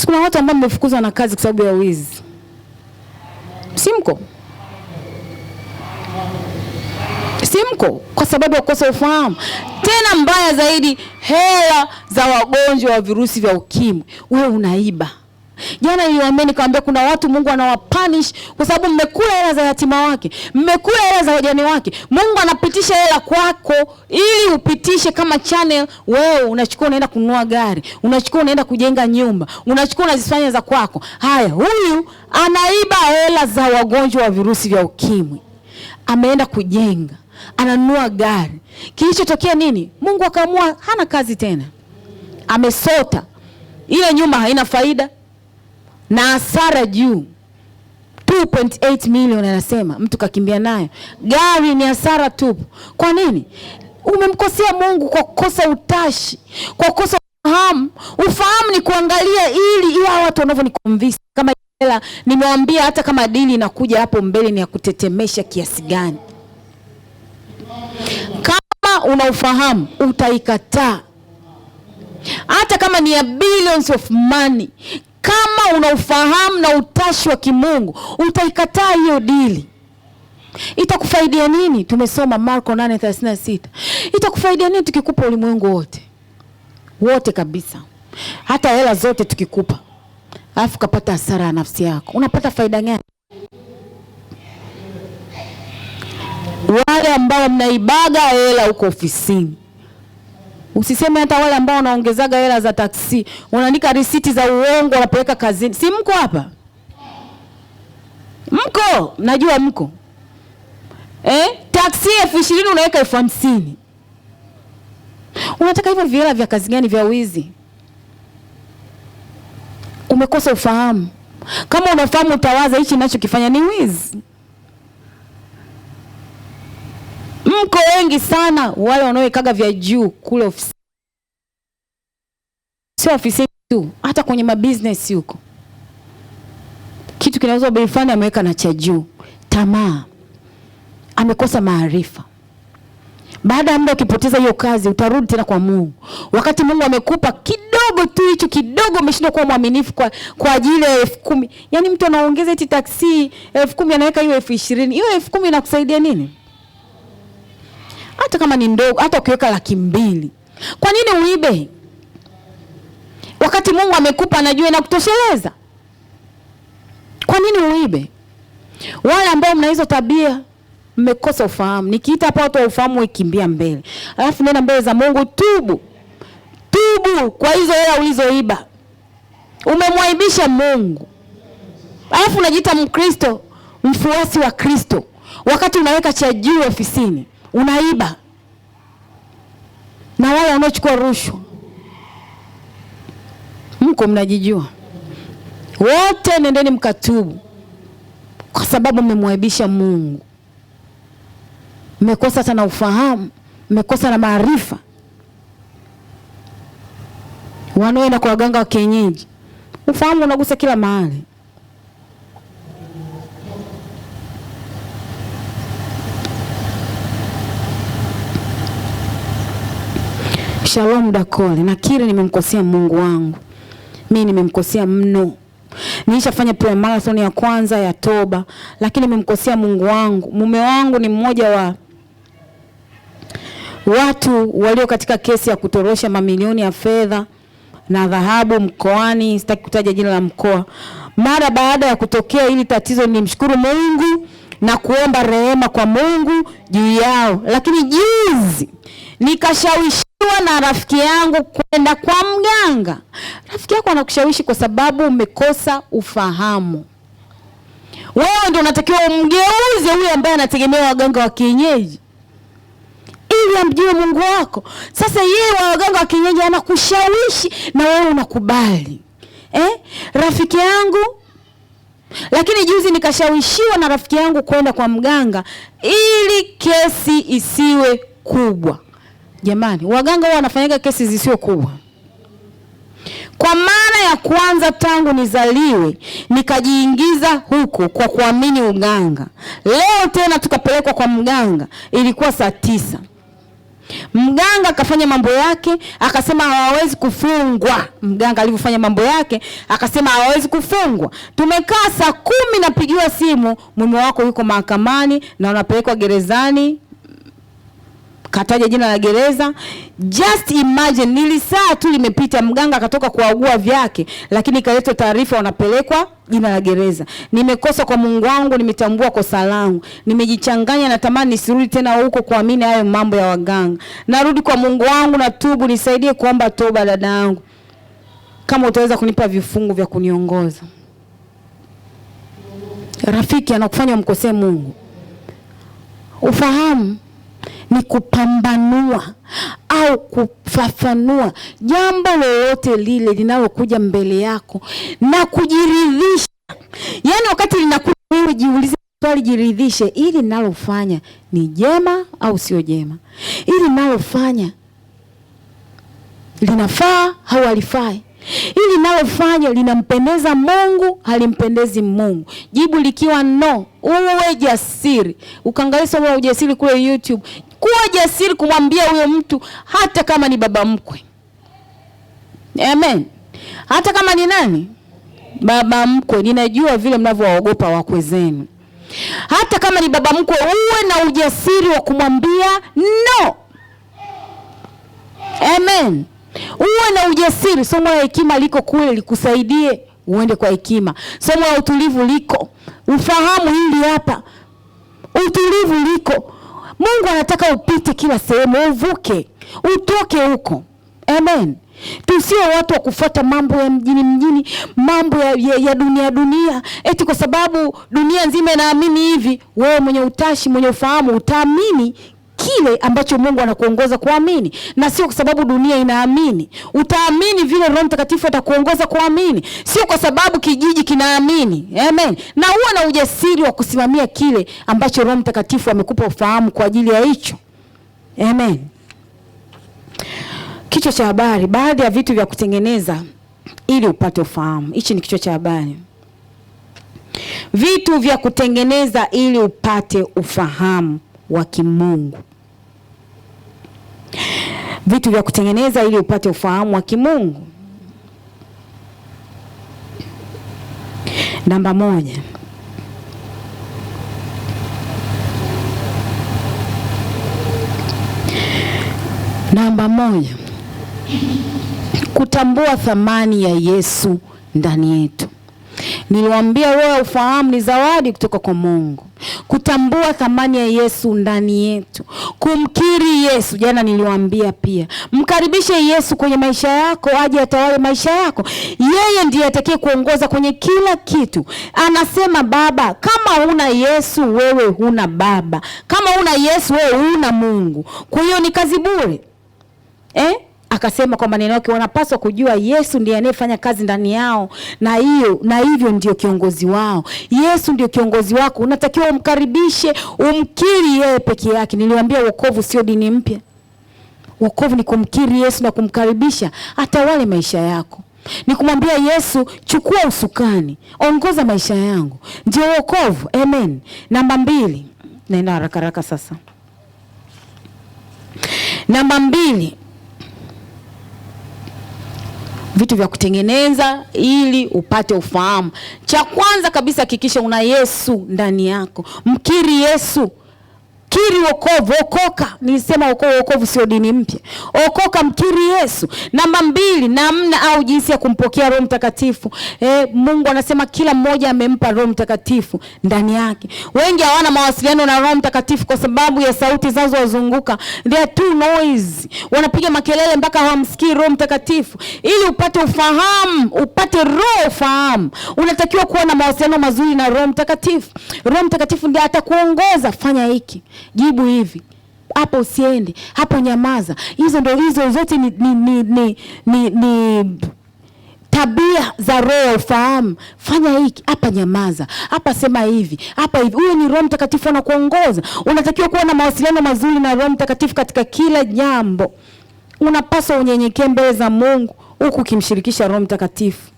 [SPEAKER 2] Kuna watu ambao wamefukuzwa na kazi kwa sababu ya wizi. Simko kwa sababu ya kukosa ufahamu. Tena mbaya zaidi, hela za wagonjwa wa virusi vya ukimwi wewe unaiba. Jana niliwaambia nikamwambia kuna watu Mungu anawapunish kwa sababu mmekula hela za yatima wake, mmekula hela za wajane wake. Mungu anapitisha hela kwako ili upitishe kama channel. Wewe unachukua unaenda kununua gari, unachukua unaenda kujenga nyumba, unachukua unazifanya za kwako. Haya, huyu anaiba hela za wagonjwa wa virusi vya ukimwi. Ameenda kujenga, ananunua gari. Kilichotokea nini? Mungu akaamua hana kazi tena. Amesota. Ile nyumba haina faida na hasara juu. 2.8 million anasema mtu kakimbia nayo. Gari ni hasara tupu. Kwa nini? Umemkosea Mungu kwa kukosa utashi, kwa kukosa ufahamu. Ufahamu ni kuangalia ili watu wanavyoniconvince kama hela. Nimewambia hata kama dili inakuja hapo mbele ni ya kutetemesha kiasi gani, kama unaufahamu utaikataa. Hata kama ni ya billions of money, kama unaufahamu na utashi wa kimungu utaikataa hiyo dili. Itakufaidia nini? Tumesoma Marko 8:36. Itakufaidia nini tukikupa ulimwengu wote kabisa, hata hela zote tukikupa, alafu kapata hasara ya nafsi yako? Unapata faida gani? Wale ambao mnaibaga hela huko ofisini, usiseme hata wale ambao wanaongezaga hela za taksi, unaandika risiti za uongo unapeleka kazini. Si mko hapa? Mko, najua mko. Taksi 20,000 unaweka 50,000. Unataka hivyo vihela vya kazi gani, vya wizi? Umekosa ufahamu. Kama unafahamu utawaza hichi ninachokifanya ni wizi. Mko wengi sana wale wanaoikaga vya juu kule ofisi. Sio ofisi tu, hata kwenye mabusiness huko. Kitu kinauzwa bei fulani ameweka na cha juu. Tamaa. Amekosa maarifa. Baada ya muda ukipoteza hiyo kazi utarudi tena kwa Mungu. Wakati Mungu amekupa kidogo tu, hicho kidogo umeshindwa kuwa mwaminifu kwa ajili ya 10,000. Yaani mtu anaongeza eti taksi 10,000 anaweka hiyo 20,000. Hiyo 10,000 inakusaidia nini? Hata kama ni ndogo, hata ukiweka 200,000. Kwa nini uibe? Wakati Mungu amekupa anajua inakutosheleza. Kwa nini uibe? Wale ambao mna hizo tabia mmekosa ufahamu. Nikiita hapa watu wa ufahamu wakimbia mbele. Alafu nenda mbele za Mungu, tubu. Tubu kwa hizo hela ulizoiba. Umemwaibisha Mungu. Alafu unajiita Mkristo, mfuasi wa Kristo. Wakati unaweka cha juu ofisini, unaiba. Na wale wanaochukua rushwa, mko mnajijua. Wote nendeni mkatubu. Kwa sababu mmemwaibisha Mungu. Mmekosa sana ufahamu, mmekosa na maarifa. Wanaoenda kwa waganga wa kienyeji, ufahamu unagusa kila mahali. Shalom Dakole, nakiri nimemkosea Mungu wangu. Mimi nimemkosea mno. Nilishafanya prayer marathon ya kwanza ya toba, lakini nimemkosea Mungu wangu. Mume wangu ni mmoja wa watu walio katika kesi ya kutorosha mamilioni ya fedha na dhahabu mkoani, sitaki kutaja jina la mkoa. Mara baada ya kutokea hili tatizo, nimshukuru Mungu na kuomba rehema kwa Mungu juu yao. Lakini juzi nikashawishiwa na rafiki yangu kwenda kwa mganga. Rafiki yako anakushawishi kwa sababu umekosa ufahamu. Wewe ndio unatakiwa umgeuze huyu ambaye anategemea waganga wa kienyeji ili amjue Mungu wako. Sasa yeye wa waganga wa kienyeji anakushawishi na wewe unakubali. Rafiki yangu, lakini juzi nikashawishiwa na rafiki yangu kwenda kwa mganga ili kesi isiwe kubwa. Jamani, waganga wao wanafanyaga kesi zisiwe kubwa. Kwa mara ya kwanza tangu nizaliwe nikajiingiza huko kwa kuamini uganga. Leo tena tukapelekwa kwa mganga, ilikuwa saa 9. Mganga akafanya mambo yake, akasema hawawezi kufungwa. Mganga alivyofanya mambo yake, akasema hawawezi kufungwa. Tumekaa saa 10 napigiwa simu, mume wako yuko mahakamani na unapelekwa gerezani. Kataja jina la gereza. Just imagine, nilisaa tu limepita mganga akatoka kuagua vyake, lakini kaleta taarifa wanapelekwa jina la gereza. Nimekosa kwa Mungu wangu, nimetambua kosa langu. Nimejichanganya na tamani nisirudi tena huko kuamini hayo mambo ya waganga. Narudi kwa Mungu wangu na tubu, nisaidie kuomba toba dada yangu. Kama utaweza kunipa vifungu vya kuniongoza. Rafiki anakufanya mkosee Mungu. Ufahamu ni kupambanua au kufafanua jambo lolote lile linalokuja mbele yako na kujiridhisha. Yaani wakati linakuja wewe jiulize swali, jiridhishe, ili ninalofanya ni jema au sio jema? Ili ninalofanya linafaa au halifai? Hili nalofanya linampendeza Mungu, halimpendezi Mungu? Jibu likiwa no, uwe jasiri. Ukaangalia somo la ujasiri kule YouTube. Kuwa jasiri kumwambia huyo mtu hata kama ni baba mkwe. Amen. Hata kama ni nani? Baba mkwe. Ninajua vile mnavyoogopa wakwe zenu. Hata kama ni baba mkwe, uwe na ujasiri wa kumwambia no. Amen. Uwe na ujasiri. Somo la hekima liko kule likusaidie uende kwa hekima. Somo la utulivu liko. Ufahamu hili hapa. Utulivu liko. Mungu anataka upite kila sehemu, uvuke, utoke huko. Amen. Tusio watu wa kufuata mambo ya mjini, mambo ya dunia. Eti kwa sababu dunia nzima inaamini hivi, wewe mwenye utashi, mwenye ufahamu utaamini kile ambacho Mungu anakuongoza kuamini, na sio kwa sababu dunia inaamini. Utaamini vile Roho Mtakatifu atakuongoza kuamini, sio kwa sababu kijiji kinaamini. Amen. Na uwe na ujasiri wa kusimamia kile ambacho Roho Mtakatifu amekupa ufahamu kwa ajili ya hicho. Amen. Kichwa cha habari, baadhi ya vitu vya kutengeneza ili upate ufahamu. Hichi ni kichwa cha habari. Vitu vya kutengeneza ili upate ufahamu wa kimungu. Vitu vya kutengeneza ili upate ufahamu wa kimungu. Namba 1. Namba 1. Kutambua thamani ya Yesu ndani yetu. Niliwaambia wewe ufahamu ni zawadi kutoka kwa Mungu. Kutambua thamani ya Yesu ndani yetu. Kumkiri Yesu. Jana niliwaambia pia, mkaribishe Yesu kwenye maisha yako, aje atawale maisha yako. Yeye ndiye atakaye kuongoza kwenye kila kitu. Anasema Baba, kama huna Yesu wewe huna Baba. Kama huna Yesu wewe huna Mungu. Kwa hiyo ni kazi bure. Akasema kwa maneno yake, wanapaswa kujua Yesu ndiye anayefanya kazi ndani yao, na hivyo ndio kiongozi wao. Yesu ndio kiongozi wako. Unatakiwa umkaribishe, umkiri yeye peke yake. Niliwaambia wokovu sio dini mpya. Wokovu ni kumkiri Yesu na kumkaribisha atawale maisha yako. Ni kumwambia Yesu, chukua usukani, ongoza maisha yangu. Ndio wokovu. Amen. Namba 2. Naenda haraka sasa. Namba 2. Vitu vya kutengeneza ili upate ufahamu. Cha kwanza kabisa, hakikisha una Yesu ndani yako. Mkiri Yesu. Kiri wokovu, okoka. Nilisema wokovu sio dini mpya. Okoka, mkiri Yesu. Namba 2, namna au jinsi ya kumpokea Roho Mtakatifu. Mungu anasema kila mmoja amempa Roho Mtakatifu ndani yake. Wengi hawana mawasiliano na Roho Mtakatifu kwa sababu ya sauti zinazowazunguka. They are too noisy. Wanapiga makelele mpaka hawamsikii Roho Mtakatifu. Ili upate ufahamu, upate roho ufahamu, unatakiwa kuwa na mawasiliano mazuri na Roho Mtakatifu. Roho Mtakatifu ndiye atakuongoza, fanya hiki, jibu hivi, hapo usiende, hapo nyamaza. Hizo zote ni tabia za roho ufahamu. Fanya hiki, hapa nyamaza, hapa sema hivi, hapa hivi. Huyo ni Roho Mtakatifu anakuongoza. Unatakiwa kuwa na mawasiliano mazuri na Roho Mtakatifu katika kila jambo. Unapaswa unyenyekee mbele za Mungu huku ukimshirikisha Roho Mtakatifu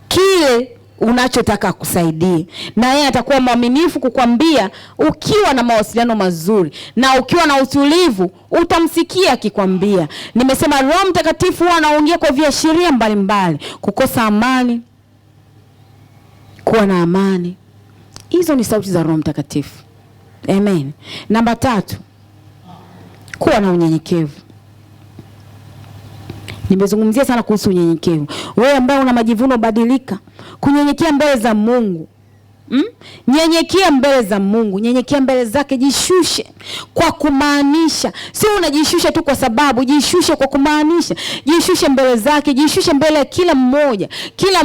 [SPEAKER 2] kile unachotaka kusaidie, na yeye atakuwa mwaminifu kukwambia. Ukiwa na mawasiliano mazuri na ukiwa na utulivu, utamsikia akikwambia. Nimesema Roho Mtakatifu huwa anaongea kwa viashiria mbalimbali. Kukosa amani, kuwa na amani. Hizo ni sauti za Roho Mtakatifu. Amen. Namba 3, kuwa na unyenyekevu. Nimezungumzia sana kuhusu unyenyekevu. Wewe ambaye una majivuno, badilika. Kunyenyekea mbele za Mungu. Nyenyekea mbele za Mungu, nyenyekea mbele zake, jishushe kwa kumaanisha. Sio unajishusha tu kwa sababu, jishushe kwa kumaanisha. Jishushe mbele zake, jishushe mbele ya kila mmoja. Kila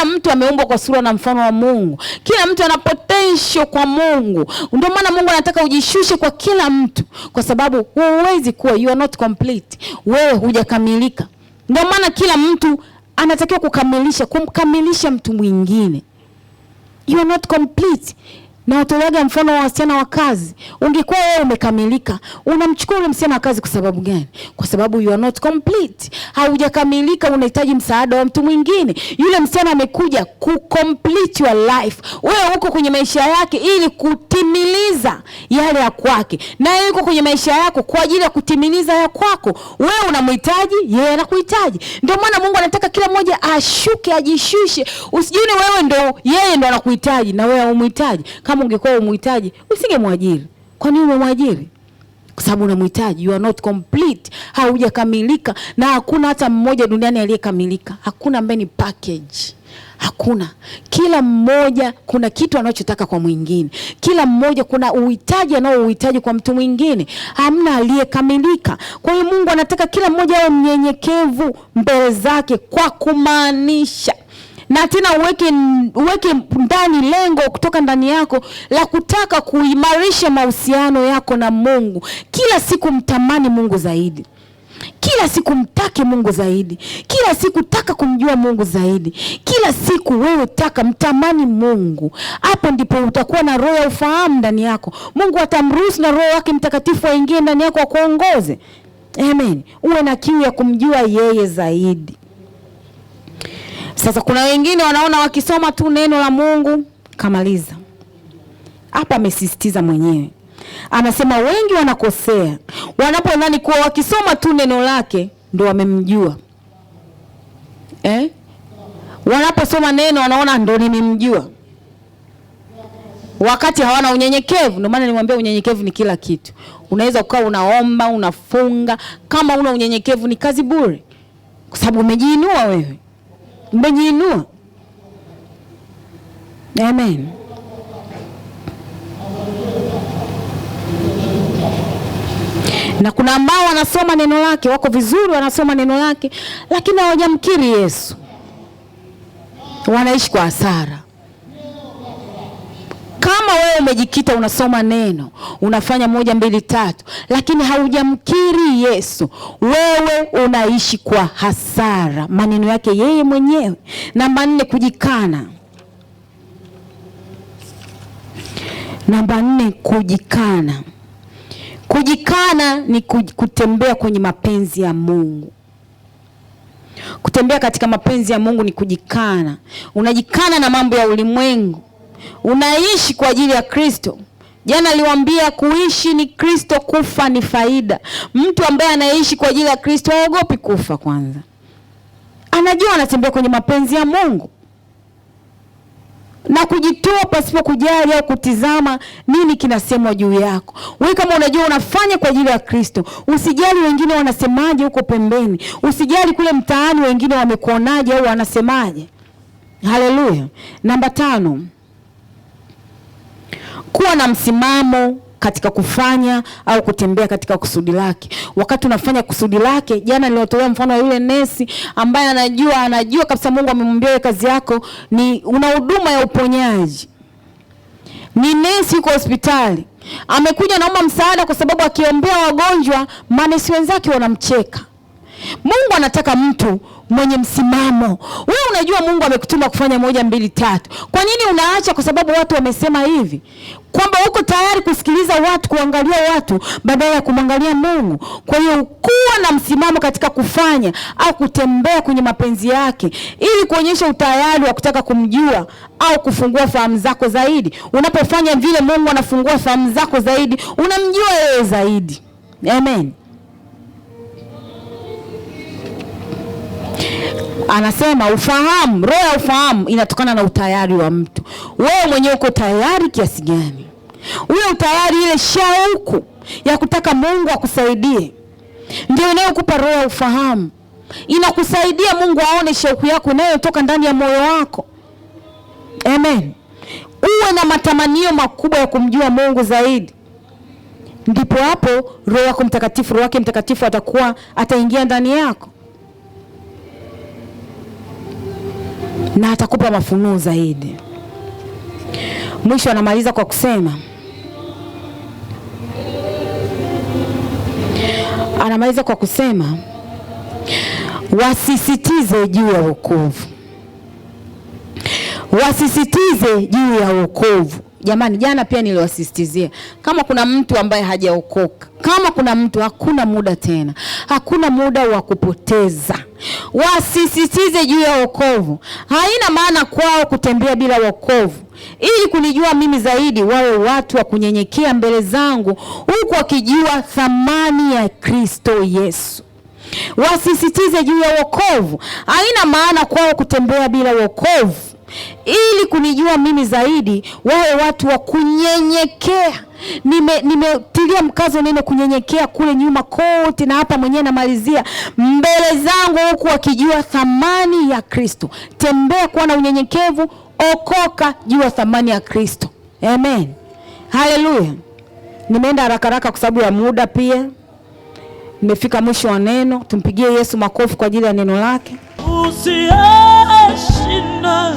[SPEAKER 2] mtu ameumbwa kwa sura na mfano wa Mungu. Kila mtu ana potential kwa Mungu. Ndio maana Mungu anataka ujishushe kwa kila mtu, kwa sababu huwezi kuwa, you are not complete. Wewe hujakamilika. Ndio maana kila mtu anatakiwa kumkamilisha mtu mwingine. You are not complete. Na utoleaga mfano wa wasichana wa kazi. Ungekuwa wewe umekamilika, unamchukua yule msichana wa kazi kwa sababu gani? Kwa sababu you are not complete. Haujakamilika, unahitaji msaada wa mtu mwingine. Yule msichana amekuja ku complete your life. Wewe uko kwenye maisha yake ili kutimiliza yale ya kwake. Na yeye yuko kwenye maisha yako kwa ajili ya kutimiliza ya kwako. Wewe unamhitaji, yeye anakuhitaji. Ndio maana Mungu anataka kila mmoja ashuke, ajishushe. Usijione wewe ndo yeye ndo anakuhitaji na wewe umhitaji. Kama ungekuwa umhitaji, usingemwajiri. Kwa nini umemwajiri? Kwa sababu unamhitaji. You are not complete. Haujakamilika, na hakuna hata mmoja duniani aliyekamilika. Hakuna ambaye ni package. Hakuna. Kila mmoja kuna kitu anachotaka kwa mwingine. Kila mmoja kuna uhitaji anaouhitaji kwa mtu mwingine. Hamna aliyekamilika. Kwa hiyo Mungu anataka kila mmoja awe mnyenyekevu mbele zake, kwa kumaanisha. Na tena uweke ndani lengo kutoka ndani yako la kutaka kuimarisha mahusiano yako na Mungu. Kila siku mtamani Mungu zaidi. Kila siku mtake Mungu zaidi. Kila siku taka kumjua Mungu zaidi. Kila siku wewe taka mtamani Mungu. Hapo ndipo utakuwa na roho ya ufahamu ndani yako. Mungu atamruhusu na Roho wake Mtakatifu aingie ndani yako akuongoze. Amen. Uwe na kiu ya kumjua yeye zaidi. Sasa kuna wengine wanaona wakisoma tu neno la Mungu kamaliza. Hapa amesisitiza mwenyewe. Anasema wengi wanakosea wanapodhani kuwa wakisoma tu neno lake ndio wamemjua. Wanaposoma neno wanaona ndio nimemjua. Wakati hawana unyenyekevu. Ndio maana nilimwambia unyenyekevu ni kila kitu. Unaweza ukawa unaomba, unafunga, kama una unyenyekevu ni kazi bure. Kwa sababu umejiinua wewe. Umejiinua. Amen. Na kuna ambao wanasoma neno lake, wako vizuri wanasoma neno lake, lakini hawajamkiri Yesu. Wanaishi kwa hasara. Kama wewe umejikita unasoma neno, unafanya 1, 2, 3, lakini haujamkiri Yesu, wewe unaishi kwa hasara. Maneno yake yeye mwenyewe. Namba 4, kujikana. Namba 4, kujikana. Kujikana ni kutembea kwenye mapenzi ya Mungu. Kutembea katika mapenzi ya Mungu ni kujikana. Unajikana na mambo ya ulimwengu. Unaishi kwa ajili ya Kristo. Jana aliwaambia kuishi ni Kristo, kufa ni faida. Mtu ambaye anaishi kwa ajili ya Kristo haogopi kufa kwanza. Anajua anatembea kwenye mapenzi ya Mungu. Na kujitoa pasipo kujali au kutizama nini kinasemwa juu yako. Wewe kama unajua unafanya kwa ajili ya Kristo, usijali wengine wanasemaje huko pembeni. Usijali kule mtaani wengine wamekuonaje au wanasemaje. Haleluya. Namba 5. Kuwa na msimamo katika kufanya au kutembea katika kusudi lake. Wakati unafanya kusudi lake, jana niliotolea mfano wa yule nesi ambaye anajua kabisa Mungu amemwambia wewe kazi yako ni una huduma ya uponyaji. Ni nesi yuko hospitali. Amekuja naomba msaada kwa sababu akiombea wagonjwa, manesi wenzake wanamcheka. Mungu anataka mtu mwenye msimamo. Wewe unajua Mungu amekutuma kufanya 1, 2, 3. Kwa nini unaacha kwa sababu watu wamesema hivi? Kwamba uko tayari kusikiliza watu, kuangalia watu badala ya kumwangalia Mungu. Kwa hiyo kuwa na msimamo katika kufanya au kutembea kwenye mapenzi yake ili kuonyesha utayari wa kutaka kumjua au kufungua fahamu zako zaidi. Unapofanya vile Mungu anafungua fahamu zako zaidi, unamjua yeye zaidi. Amen. Anasema ufahamu, roho ya ufahamu inatokana na utayari wa mtu. Wewe mwenyewe uko tayari kiasi gani? Ule utayari, ile shauku ya kutaka Mungu akusaidie, ndio inayokupa roho ya ufahamu. Inakusaidia Mungu aone shauku yako inayotoka ndani ya moyo wako. Amen. Uwe na matamanio makubwa ya kumjua Mungu zaidi. Ndipo hapo Roho wako Mtakatifu, Roho wake Mtakatifu ataingia ndani yako. Na atakupa mafunuo zaidi. Mwisho anamaliza kwa kusema, wasisitize juu ya wokovu. Wasisitize juu ya wokovu. Jamani, jana pia niliwasisitizia, kama kuna mtu ambaye hajaokoka, kama kuna mtu, hakuna muda tena, hakuna muda wa kupoteza. Wasisitize juu ya wokovu. Haina maana kwao kutembea bila wokovu. Ili kunijua mimi zaidi, wawe watu wa kunyenyekea mbele zangu, huku wakijua thamani ya Kristo Yesu. Wasisitize juu ya wokovu. Haina maana kwao kutembea bila wokovu. Ili kunijua mimi zaidi, wawe watu wa kunyenyekea. Nimetilia mkazo neno kunyenyekea kule nyuma kote, na hapa mwenyewe namalizia, mbele zangu, huku wakijua thamani ya Kristo. Tembea kuwa na unyenyekevu, okoka, jua thamani ya Kristo. Amen. Haleluya. Nimeenda haraka kwa sababu ya muda pia. Nimefika mwisho wa neno. Tumpigie Yesu makofi kwa ajili ya neno lake.
[SPEAKER 1] Usiyeshinda